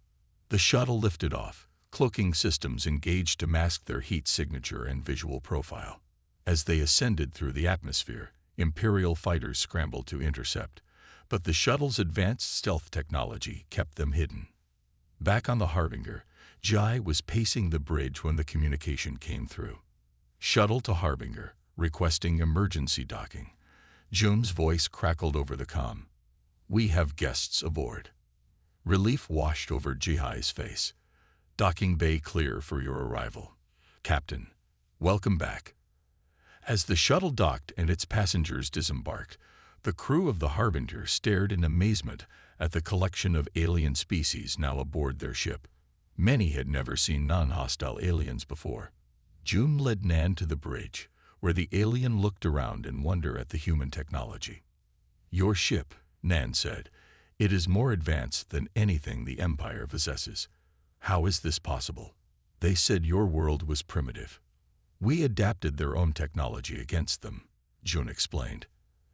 The shuttle lifted off, cloaking systems engaged to mask their heat signature and visual profile. As they ascended through the atmosphere, Imperial fighters scrambled to intercept, but the shuttle's advanced stealth technology kept them hidden. Back on the Harbinger, Jai was pacing the bridge when the communication came through. "Shuttle to Harbinger, requesting emergency docking." June's voice crackled over the comm. "We have guests aboard." Relief washed over Jai's face. "Docking bay clear for your arrival. Captain, welcome back." As the shuttle docked and its passengers disembarked, the crew of the Harbinger stared in amazement at the collection of alien species now aboard their ship. Many had never seen non-hostile aliens before. June led Nan to the bridge, where the alien looked around in wonder at the human technology. "Your ship," Nan said. "It is more advanced than anything the Empire possesses. How is this possible?" "They said your world was primitive. We adapted their own technology against them," June explained.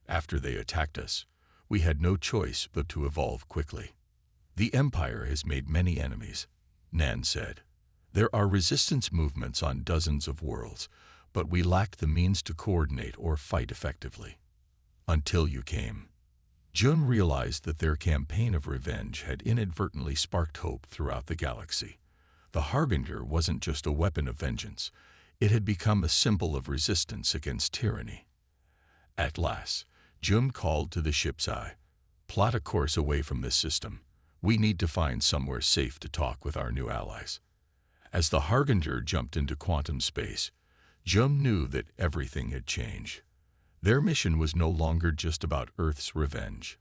"After they attacked us, we had no choice but to evolve quickly." The Empire has made many enemies, Nan said. There are resistance movements on dozens of worlds, but we lack the means to coordinate or fight effectively. Until you came. Jun realized that their campaign of revenge had inadvertently sparked hope throughout the galaxy. The Harbinger wasn't just a weapon of vengeance. It had become a symbol of resistance against tyranny. At last, Jun called to the ship's eye. Plot a course away from this system. We need to find somewhere safe to talk with our new allies. As the Harbinger jumped into quantum space, Jun knew that everything had changed. Their mission was no longer just about Earth's revenge.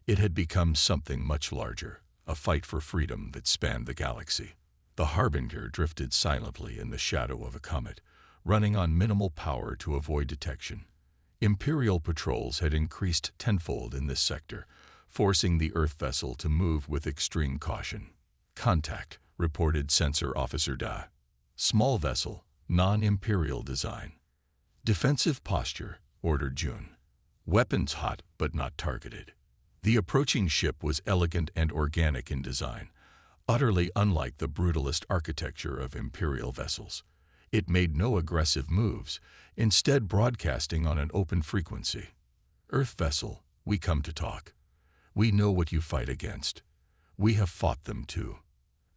It had become something much larger, a fight for freedom that spanned the galaxy. The Harbinger drifted silently in the shadow of a comet, running on minimal power to avoid detection. Imperial patrols had increased tenfold in this sector, forcing the Earth vessel to move with extreme caution. Contact, reported Sensor Officer Da. Small vessel, non-Imperial design. Defensive posture, ordered Jun. Weapons hot but not targeted. The approaching ship was elegant and organic in design, utterly unlike the brutalist architecture of Imperial vessels. It made no aggressive moves, instead broadcasting on an open frequency. Earth vessel, we come to talk. We know what you fight against. We have fought them too.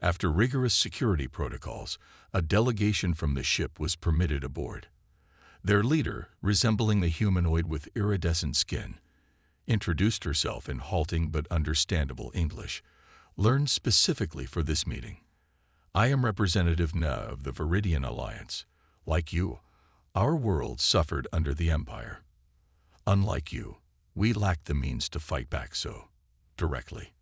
After rigorous security protocols, a delegation from the ship was permitted aboard. Their leader, resembling a humanoid with iridescent skin, introduced herself in halting but understandable English, learned specifically for this meeting. I am Representative Na of the Viridian Alliance. Like you, our world suffered under the Empire. Unlike you, we lacked the means to fight back so directly.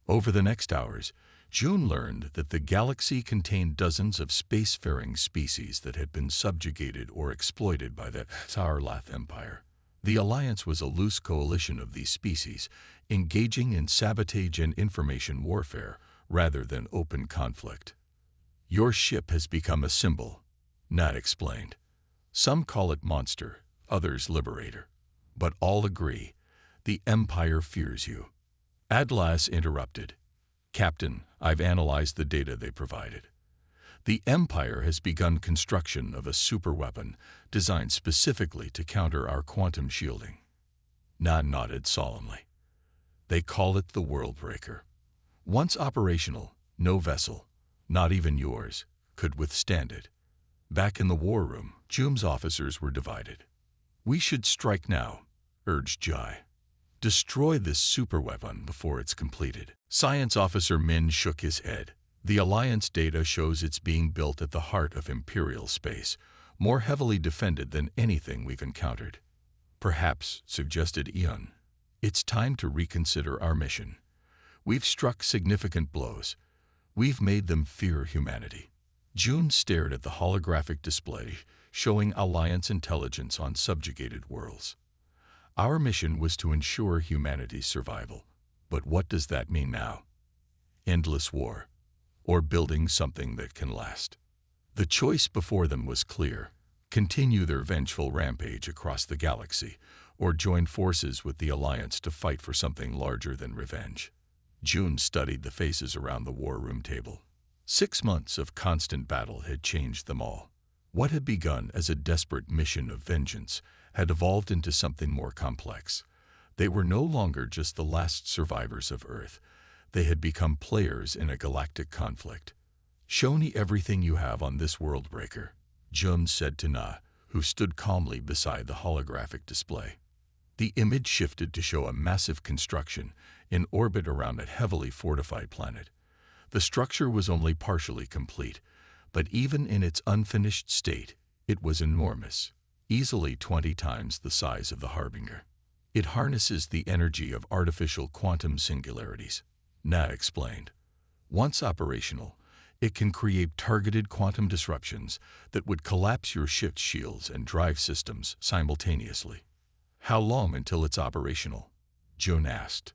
Over the next hours, Jun learned that the galaxy contained dozens of spacefaring species that had been subjugated or exploited by the Sarlath Empire. The Alliance was a loose coalition of these species, engaging in sabotage and information warfare rather than open conflict. Your ship has become a symbol, Nat explained. Some call it monster, others liberator. But all agree, the Empire fears you. Adlas interrupted. Captain, I've analyzed the data they provided. The Empire has begun construction of a superweapon designed specifically to counter our quantum shielding. Nan nodded solemnly. They call it the worldbreaker. Once operational, no vessel, not even yours, could withstand it. Back in the war room, Jum's officers were divided. We should strike now, urged Jai. Destroy this superweapon before it's completed. Science Officer Min shook his head. The Alliance data shows it's being built at the heart of Imperial space, more heavily defended than anything we've encountered. Perhaps, suggested Eon, it's time to reconsider our mission. We've struck significant blows. We've made them fear humanity. Jun stared at the holographic display, showing Alliance intelligence on subjugated worlds. Our mission was to ensure humanity's survival. But what does that mean now? Endless war, or building something that can last? The choice before them was clear: continue their vengeful rampage across the galaxy, or join forces with the Alliance to fight for something larger than revenge. Jun studied the faces around the war room table. 6 months of constant battle had changed them all. What had begun as a desperate mission of vengeance had evolved into something more complex. They were no longer just the last survivors of Earth. They had become players in a galactic conflict. Show me everything you have on this worldbreaker, Jun said to Na, who stood calmly beside the holographic display. The image shifted to show a massive construction in orbit around a heavily fortified planet. The structure was only partially complete, but even in its unfinished state, it was enormous, easily 20 times the size of the Harbinger. It harnesses the energy of artificial quantum singularities, Na explained. Once operational, it can create targeted quantum disruptions that would collapse your ship's shields and drive systems simultaneously. How long until it's operational? Jun asked.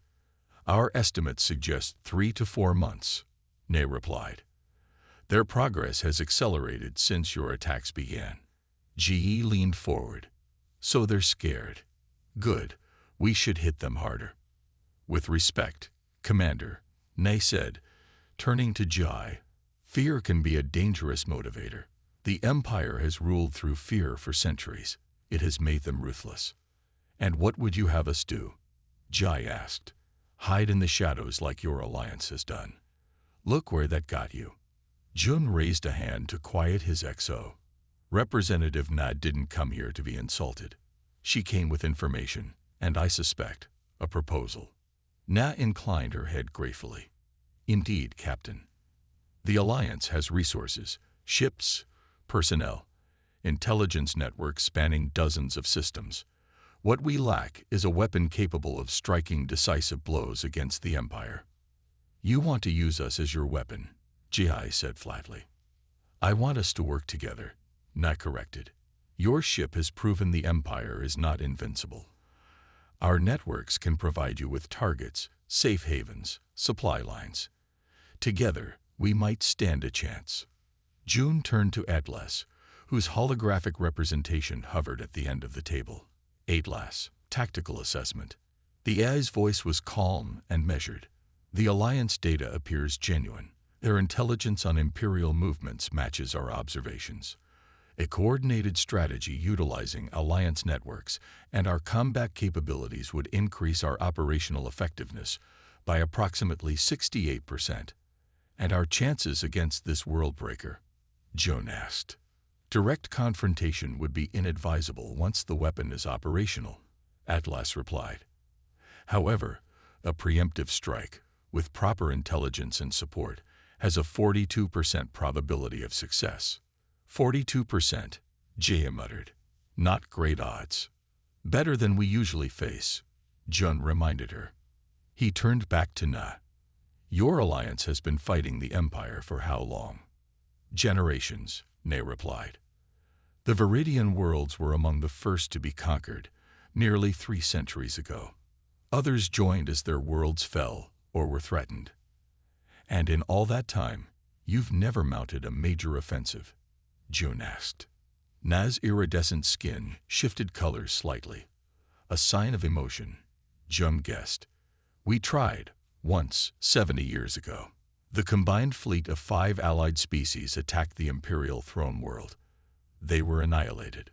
Our estimates suggest 3 to 4 months, Na replied. Their progress has accelerated since your attacks began. GE leaned forward. So they're scared. Good. We should hit them harder. With respect, Commander, Nay said, turning to Jai. Fear can be a dangerous motivator. The Empire has ruled through fear for centuries. It has made them ruthless. And what would you have us do? Jai asked. Hide in the shadows like your alliance has done. Look where that got you. Jun raised a hand to quiet his XO. Representative Na didn't come here to be insulted. She came with information, and I suspect, a proposal. Na inclined her head gratefully. Indeed, Captain. The Alliance has resources, ships, personnel, intelligence networks spanning dozens of systems. What we lack is a weapon capable of striking decisive blows against the Empire. You want to use us as your weapon, Jai said flatly. I want us to work together, Na corrected. Your ship has proven the Empire is not invincible. Our networks can provide you with targets, safe havens, supply lines. Together, we might stand a chance. June turned to Atlas, whose holographic representation hovered at the end of the table. Atlas, tactical assessment. The AI's voice was calm and measured. The Alliance data appears genuine. Their intelligence on Imperial movements matches our observations. A coordinated strategy utilizing Alliance networks and our combat capabilities would increase our operational effectiveness by approximately 68%. And our chances against this worldbreaker? Joan asked. Direct confrontation would be inadvisable once the weapon is operational, Atlas replied. However, a preemptive strike, with proper intelligence and support, has a 42% probability of success. 42%, Jaya muttered. Not great odds. Better than we usually face, Jun reminded her. He turned back to Na. Your alliance has been fighting the Empire for how long? Generations, Ne replied. The Viridian worlds were among the first to be conquered, nearly 3 centuries ago. Others joined as their worlds fell or were threatened. And in all that time, you've never mounted a major offensive, June asked. Na's iridescent skin shifted colors slightly. A sign of emotion, Jun guessed. We tried, once, 70 years ago. The combined fleet of 5 allied species attacked the Imperial throne world. They were annihilated.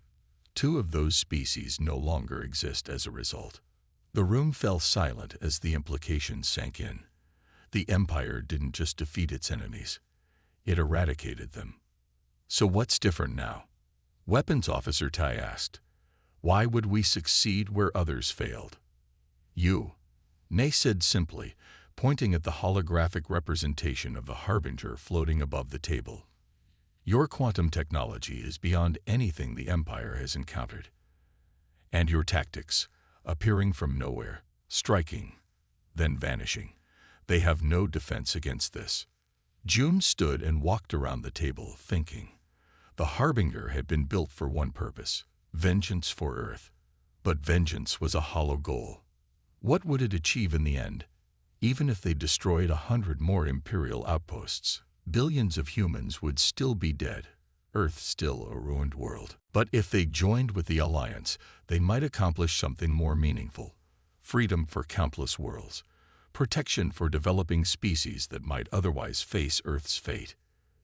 2 of those species no longer exist as a result. The room fell silent as the implications sank in. The Empire didn't just defeat its enemies. It eradicated them. So what's different now? Weapons Officer Tai asked. Why would we succeed where others failed? You, Ne said simply, pointing at the holographic representation of the Harbinger floating above the table. Your quantum technology is beyond anything the Empire has encountered. And your tactics, appearing from nowhere, striking, then vanishing. They have no defense against this. June stood and walked around the table, thinking. The Harbinger had been built for one purpose, vengeance for Earth. But vengeance was a hollow goal. What would it achieve in the end? Even if they destroyed 100 more Imperial outposts, billions of humans would still be dead, Earth still a ruined world. But if they joined with the Alliance, they might accomplish something more meaningful. Freedom for countless worlds. Protection for developing species that might otherwise face Earth's fate.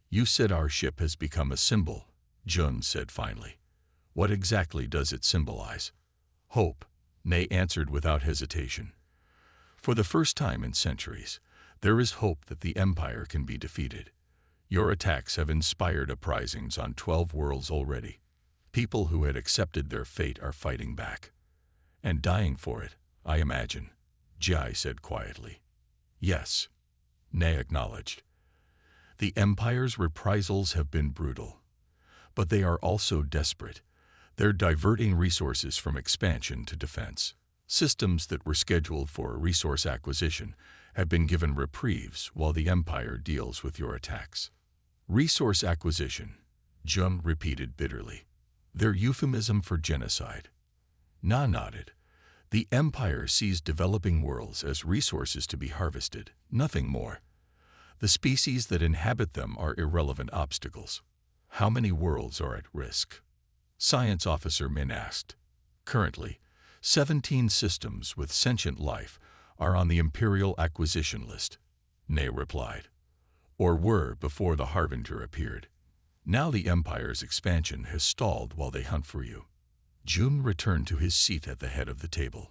You said our ship has become a symbol, Jun said finally. What exactly does it symbolize? Hope, Ne answered without hesitation. For the first time in centuries, there is hope that the Empire can be defeated. Your attacks have inspired uprisings on 12 worlds already. People who had accepted their fate are fighting back. And dying for it, I imagine, Jai said quietly. Yes, Ne acknowledged. The Empire's reprisals have been brutal. But they are also desperate. They're diverting resources from expansion to defense. Systems that were scheduled for resource acquisition have been given reprieves while the Empire deals with your attacks. Resource acquisition, Jun repeated bitterly. Their euphemism for genocide. Na nodded. The Empire sees developing worlds as resources to be harvested, nothing more. The species that inhabit them are irrelevant obstacles. How many worlds are at risk? Science Officer Min asked. Currently, 17 systems with sentient life are on the Imperial acquisition list. Nay replied, or were before the Harbinger appeared. Now the Empire's expansion has stalled while they hunt for you. Jun returned to his seat at the head of the table.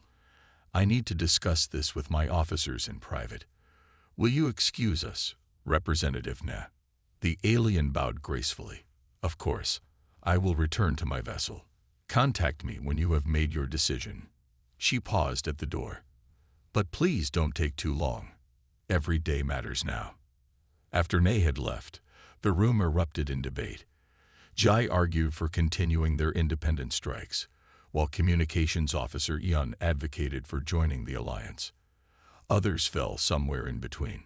I need to discuss this with my officers in private. Will you excuse us, Representative Na? The alien bowed gracefully. Of course, I will return to my vessel. Contact me when you have made your decision. She paused at the door. But please don't take too long. Every day matters now. After Nay had left, the room erupted in debate. Jai argued for continuing their independent strikes, while Communications Officer Yun advocated for joining the alliance. Others fell somewhere in between.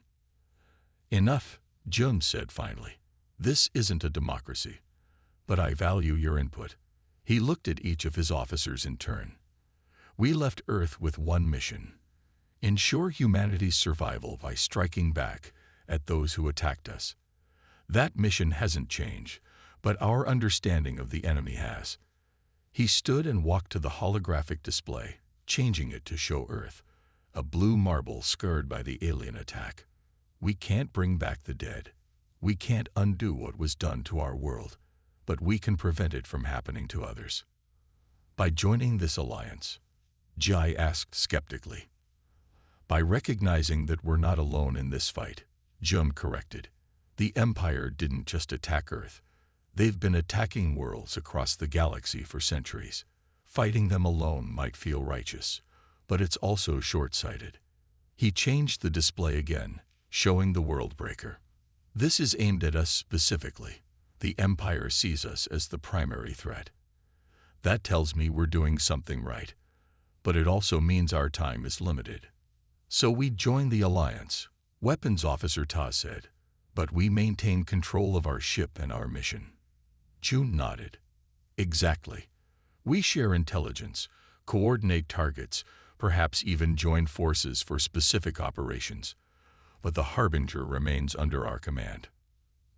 Enough, Jun said finally. This isn't a democracy, but I value your input. He looked at each of his officers in turn. We left Earth with one mission: ensure humanity's survival by striking back at those who attacked us. That mission hasn't changed, but our understanding of the enemy has. He stood and walked to the holographic display, changing it to show Earth, a blue marble scarred by the alien attack. We can't bring back the dead. We can't undo what was done to our world, but we can prevent it from happening to others. By joining this alliance, Jai asked skeptically. By recognizing that we're not alone in this fight, Jun corrected. The Empire didn't just attack Earth. They've been attacking worlds across the galaxy for centuries. Fighting them alone might feel righteous, but it's also short-sighted. He changed the display again, showing the worldbreaker. This is aimed at us specifically. The Empire sees us as the primary threat. That tells me we're doing something right, but it also means our time is limited. So we join the alliance, Weapons Officer Ta said, but we maintain control of our ship and our mission. Jun nodded. Exactly. We share intelligence, coordinate targets, perhaps even join forces for specific operations. But the Harbinger remains under our command.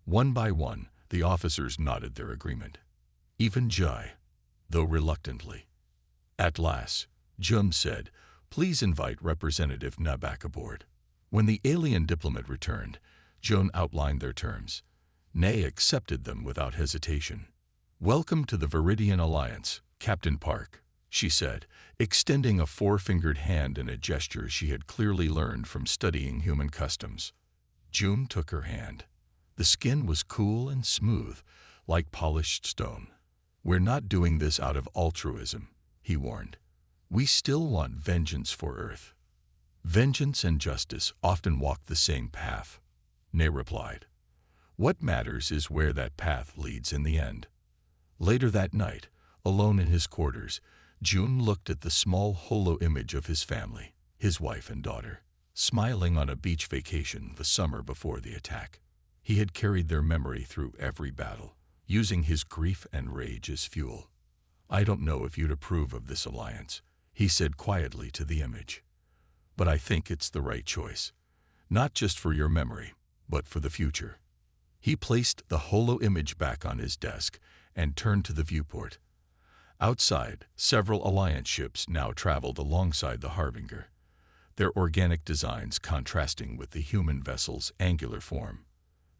One by one, the officers nodded their agreement. Even Jai, though reluctantly. At last, Jun said, please invite Representative Na back aboard. When the alien diplomat returned, Jun outlined their terms. Nay accepted them without hesitation. Welcome to the Viridian Alliance, Captain Park, she said, extending a four-fingered hand in a gesture she had clearly learned from studying human customs. Jun took her hand. The skin was cool and smooth, like polished stone. We're not doing this out of altruism, he warned. We still want vengeance for Earth. Vengeance and justice often walk the same path, Nay replied. What matters is where that path leads in the end. Later that night, alone in his quarters, Jun looked at the small holo image of his family, his wife and daughter, smiling on a beach vacation the summer before the attack. He had carried their memory through every battle, using his grief and rage as fuel. I don't know if you'd approve of this alliance, he said quietly to the image. But I think it's the right choice, not just for your memory, but for the future. He placed the holo image back on his desk and turned to the viewport. Outside, several Alliance ships now traveled alongside the Harbinger, their organic designs contrasting with the human vessel's angular form.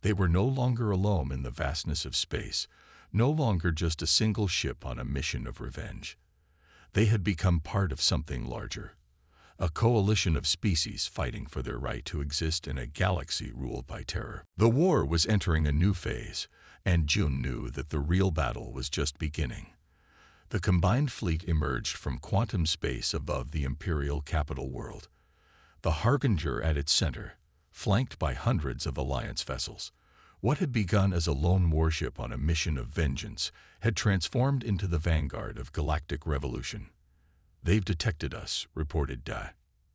They were no longer alone in the vastness of space, no longer just a single ship on a mission of revenge. They had become part of something larger, a coalition of species fighting for their right to exist in a galaxy ruled by terror. The war was entering a new phase, and Jun knew that the real battle was just beginning. The combined fleet emerged from quantum space above the Imperial capital world. The Harbinger at its center, flanked by hundreds of Alliance vessels. What had begun as a lone warship on a mission of vengeance had transformed into the vanguard of galactic revolution. They've detected us, reported Da.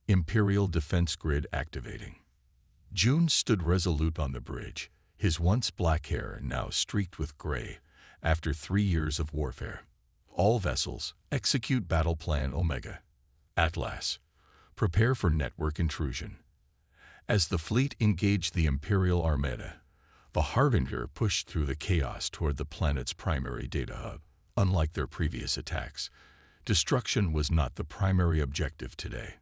Imperial defense grid activating. Jun stood resolute on the bridge, his once black hair now streaked with gray, after 3 years of warfare. All vessels, execute Battle Plan Omega. Atlas, prepare for network intrusion. As the fleet engaged the Imperial Armada, the Harbinger pushed through the chaos toward the planet's primary data hub. Unlike their previous attacks, destruction was not the primary objective today.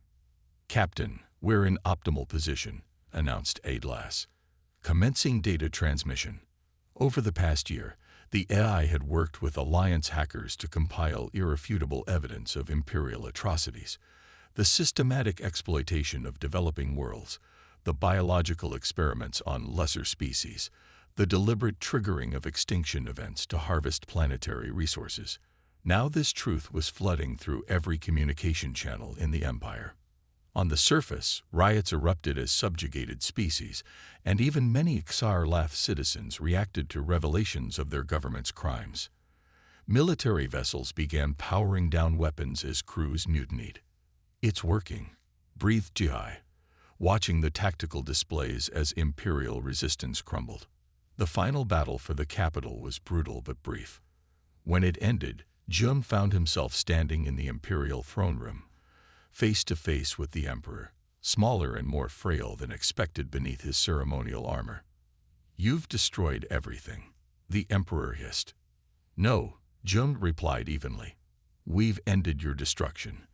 Captain, we're in optimal position, announced Atlas. Commencing data transmission. Over the past year, the AI had worked with Alliance hackers to compile irrefutable evidence of Imperial atrocities, the systematic exploitation of developing worlds, the biological experiments on lesser species, the deliberate triggering of extinction events to harvest planetary resources. Now this truth was flooding through every communication channel in the Empire. On the surface, riots erupted as subjugated species, and even many Xar-Lath citizens reacted to revelations of their government's crimes. Military vessels began powering down weapons as crews mutinied. "It's working," breathed Jihai, watching the tactical displays as Imperial resistance crumbled. The final battle for the capital was brutal but brief. When it ended, Jun found himself standing in the Imperial throne room, face to face with the Emperor, smaller and more frail than expected beneath his ceremonial armor. "You've destroyed everything," the Emperor hissed. "No," Jun replied evenly. "We've ended your destruction.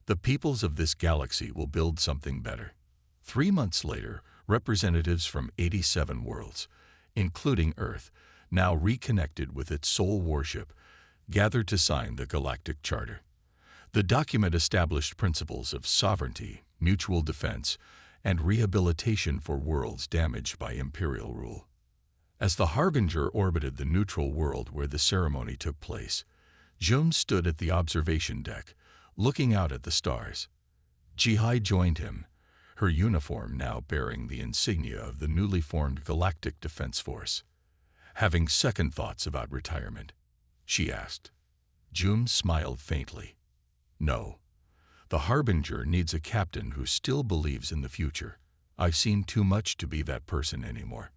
The peoples of this galaxy will build something better." 3 months later, representatives from 87 worlds, including Earth, now reconnected with its sole warship, gathered to sign the Galactic Charter. The document established principles of sovereignty, mutual defense, and rehabilitation for worlds damaged by Imperial rule. As the Harbinger orbited the neutral world where the ceremony took place, Jun stood at the observation deck, looking out at the stars. Jihai joined him, her uniform now bearing the insignia of the newly formed Galactic Defense Force. "Having second thoughts about retirement?" she asked. Jun smiled faintly. "No. The Harbinger needs a captain who still believes in the future. I've seen too much to be that person anymore."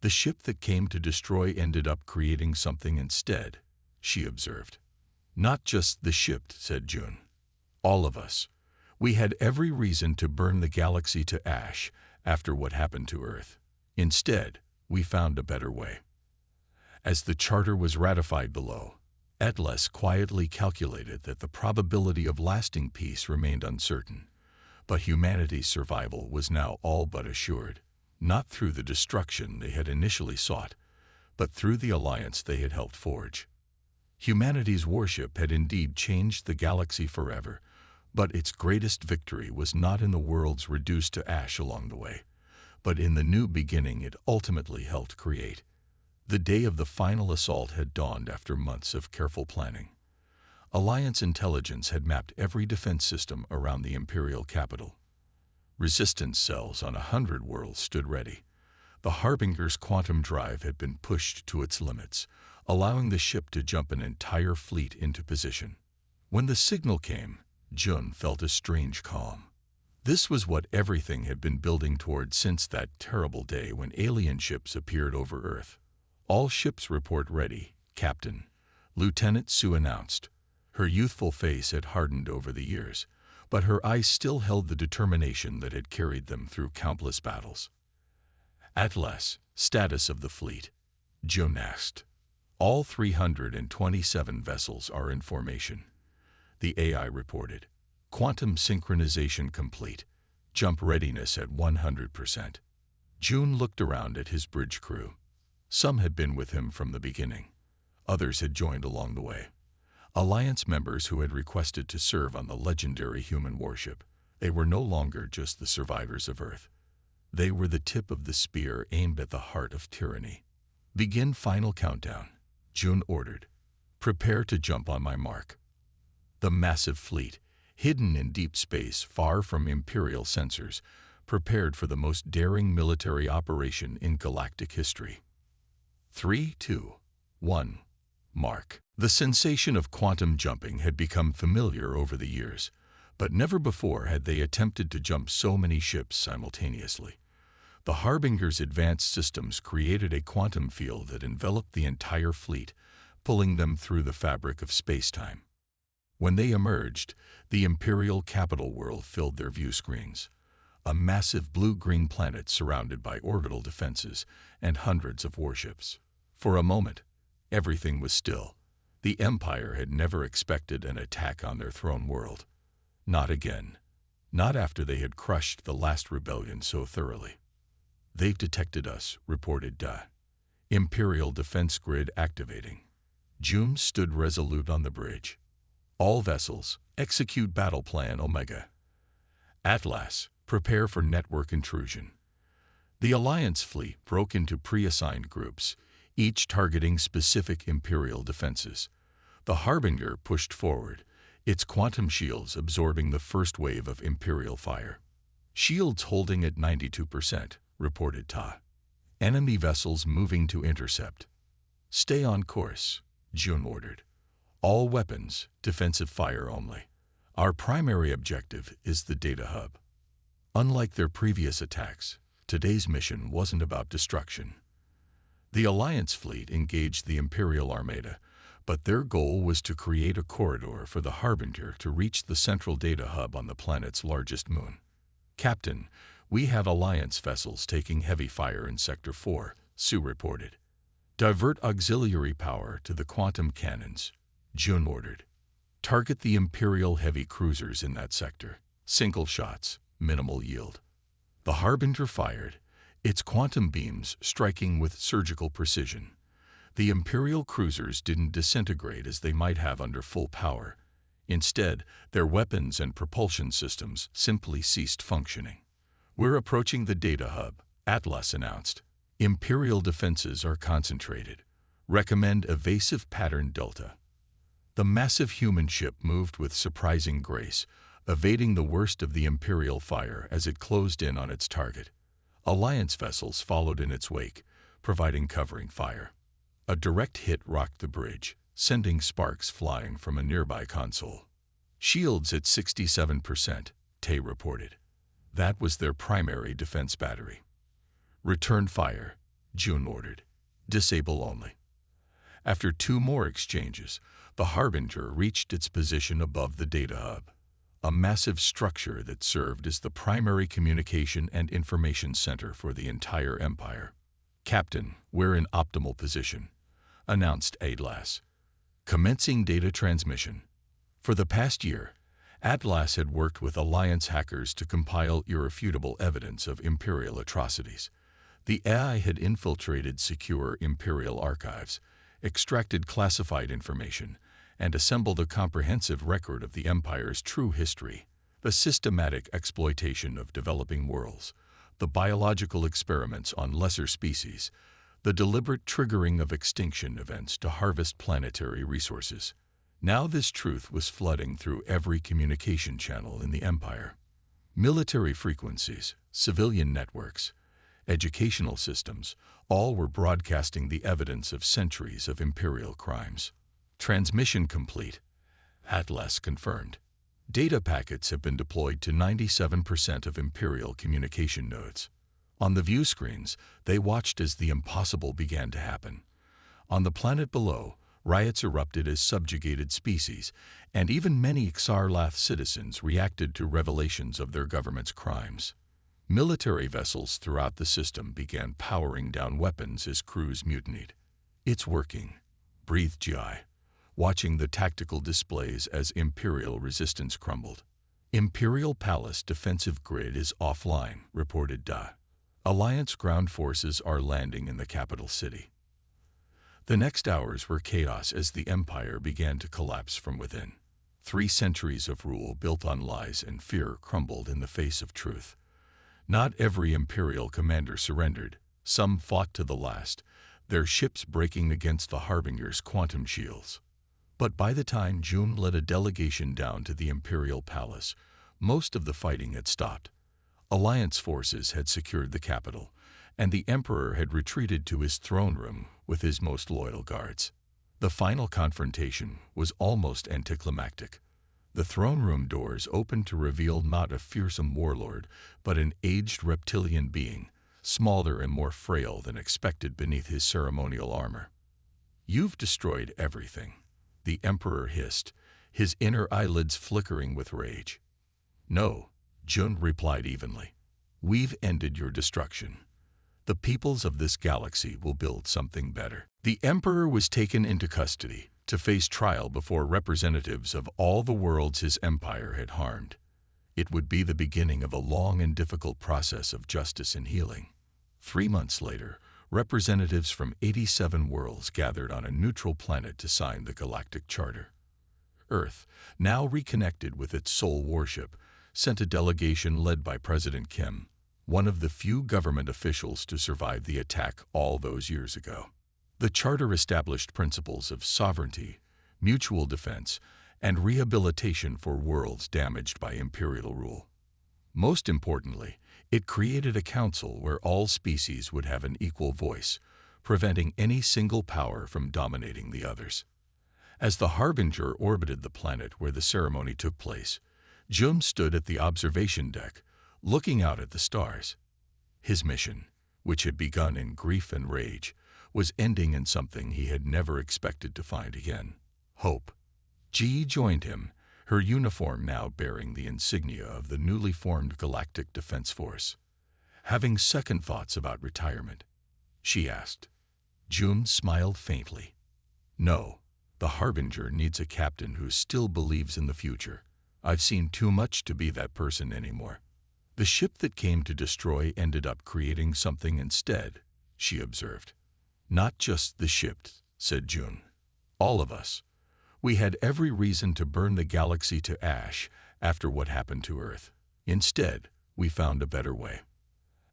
"The ship that came to destroy ended up creating something instead," she observed. "Not just the ship," said Jun. "All of us. We had every reason to burn the galaxy to ash after what happened to Earth. Instead, we found a better way." As the charter was ratified below, Atlas quietly calculated that the probability of lasting peace remained uncertain, but humanity's survival was now all but assured, not through the destruction they had initially sought, but through the alliance they had helped forge. Humanity's warship had indeed changed the galaxy forever, but its greatest victory was not in the worlds reduced to ash along the way, but in the new beginning it ultimately helped create. The day of the final assault had dawned after months of careful planning. Alliance intelligence had mapped every defense system around the Imperial capital. Resistance cells on 100 worlds stood ready. The Harbinger's quantum drive had been pushed to its limits, allowing the ship to jump an entire fleet into position. When the signal came, Jun felt a strange calm. This was what everything had been building toward since that terrible day when alien ships appeared over Earth. "All ships report ready, Captain," Lieutenant Sue announced. Her youthful face had hardened over the years, but her eyes still held the determination that had carried them through countless battles. "Atlas, status of the fleet?" Jun asked. "All 327 vessels are in formation," the AI reported. "Quantum synchronization complete. Jump readiness at 100%. Jun looked around at his bridge crew. Some had been with him from the beginning. Others had joined along the way. Alliance members who had requested to serve on the legendary human warship. They were no longer just the survivors of Earth. They were the tip of the spear aimed at the heart of tyranny. "Begin final countdown," Jun ordered. "Prepare to jump on my mark." The massive fleet, hidden in deep space far from Imperial sensors, prepared for the most daring military operation in galactic history. 3, 2, 1, mark. The sensation of quantum jumping had become familiar over the years, but never before had they attempted to jump so many ships simultaneously. The Harbinger's advanced systems created a quantum field that enveloped the entire fleet, pulling them through the fabric of space-time. When they emerged, the Imperial capital world filled their view screens. A massive blue-green planet surrounded by orbital defenses and hundreds of warships. For a moment, everything was still. The Empire had never expected an attack on their throne world. Not again. Not after they had crushed the last rebellion so thoroughly. "They've detected us," reported Da. "Imperial defense grid activating." June stood resolute on the bridge. "All vessels, execute battle plan Omega. Atlas, prepare for network intrusion." The Alliance fleet broke into pre-assigned groups, each targeting specific Imperial defenses. The Harbinger pushed forward, its quantum shields absorbing the first wave of Imperial fire. "Shields holding at 92%, reported Ta. "Enemy vessels moving to intercept." "Stay on course," June ordered. "All weapons, defensive fire only. Our primary objective is the data hub." Unlike their previous attacks, today's mission wasn't about destruction. The Alliance fleet engaged the Imperial Armada, but their goal was to create a corridor for the Harbinger to reach the central data hub on the planet's largest moon. "Captain, we have Alliance vessels taking heavy fire in Sector 4, Sue reported. "Divert auxiliary power to the quantum cannons," June ordered. "Target the Imperial heavy cruisers in that sector. Single shots, minimal yield." The Harbinger fired, its quantum beams striking with surgical precision. The Imperial cruisers didn't disintegrate as they might have under full power. Instead, their weapons and propulsion systems simply ceased functioning. "We're approaching the data hub," Atlas announced. "Imperial defenses are concentrated. Recommend evasive pattern Delta." The massive human ship moved with surprising grace, evading the worst of the Imperial fire as it closed in on its target. Alliance vessels followed in its wake, providing covering fire. A direct hit rocked the bridge, sending sparks flying from a nearby console. "Shields at 67%, Tay reported. That was their primary defense battery. "Return fire," June ordered. "Disable only." After 2 more exchanges, the Harbinger reached its position above the data hub, a massive structure that served as the primary communication and information center for the entire Empire. "Captain, we're in optimal position," announced Atlas. "Commencing data transmission." For the past year, Atlas had worked with Alliance hackers to compile irrefutable evidence of Imperial atrocities. The AI had infiltrated secure Imperial archives, extracted classified information, and assembled a comprehensive record of the Empire's true history, the systematic exploitation of developing worlds, the biological experiments on lesser species, the deliberate triggering of extinction events to harvest planetary resources. Now this truth was flooding through every communication channel in the Empire. Military frequencies, civilian networks, educational systems, all were broadcasting the evidence of centuries of Imperial crimes. "Transmission complete," Atlas confirmed. "Data packets have been deployed to 97% of Imperial communication nodes." On the view screens, they watched as the impossible began to happen. On the planet below, riots erupted as subjugated species, and even many Xarlath citizens reacted to revelations of their government's crimes. Military vessels throughout the system began powering down weapons as crews mutinied. "It's working," breathed Jai, watching the tactical displays as Imperial resistance crumbled. "Imperial Palace defensive grid is offline," reported Da. "Alliance ground forces are landing in the capital city." The next hours were chaos as the Empire began to collapse from within. 3 centuries of rule built on lies and fear crumbled in the face of truth. Not every Imperial commander surrendered. Some fought to the last, their ships breaking against the Harbinger's quantum shields. But by the time June led a delegation down to the Imperial Palace, most of the fighting had stopped. Alliance forces had secured the capital, and the Emperor had retreated to his throne room with his most loyal guards. The final confrontation was almost anticlimactic. The throne room doors opened to reveal not a fearsome warlord, but an aged reptilian being, smaller and more frail than expected beneath his ceremonial armor. "You've destroyed everything," the Emperor hissed, his inner eyelids flickering with rage. "No," Jun replied evenly. "We've ended your destruction. The peoples of this galaxy will build something better." The Emperor was taken into custody to face trial before representatives of all the worlds his empire had harmed. It would be the beginning of a long and difficult process of justice and healing. 3 months later, representatives from 87 worlds gathered on a neutral planet to sign the Galactic Charter. Earth, now reconnected with its sole warship, sent a delegation led by President Kim, one of the few government officials to survive the attack all those years ago. The charter established principles of sovereignty, mutual defense, and rehabilitation for worlds damaged by imperial rule. Most importantly, it created a council where all species would have an equal voice, preventing any single power from dominating the others. As the Harbinger orbited the planet where the ceremony took place, Jum stood at the observation deck, looking out at the stars. His mission, which had begun in grief and rage, was ending in something he had never expected to find again: hope. Ji joined him, her uniform now bearing the insignia of the newly formed Galactic Defense Force. Having second thoughts about retirement, she asked. Jum smiled faintly. No, the Harbinger needs a captain who still believes in the future. I've seen too much to be that person anymore. The ship that came to destroy ended up creating something instead, she observed. Not just the ship, said Jun. All of us. We had every reason to burn the galaxy to ash after what happened to Earth. Instead, we found a better way.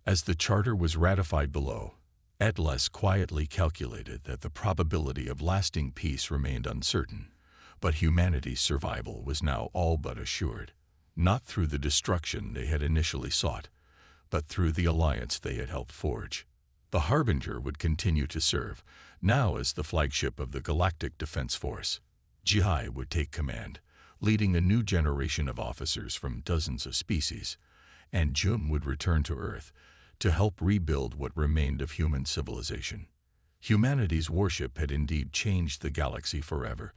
As the charter was ratified below, Atlas quietly calculated that the probability of lasting peace remained uncertain, but humanity's survival was now all but assured, not through the destruction they had initially sought, but through the alliance they had helped forge. The Harbinger would continue to serve, now as the flagship of the Galactic Defense Force. Jihai would take command, leading a new generation of officers from dozens of species, and Jum would return to Earth to help rebuild what remained of human civilization. Humanity's warship had indeed changed the galaxy forever,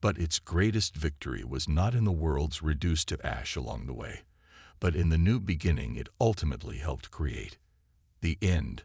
but its greatest victory was not in the worlds reduced to ash along the way, but in the new beginning it ultimately helped create. The end.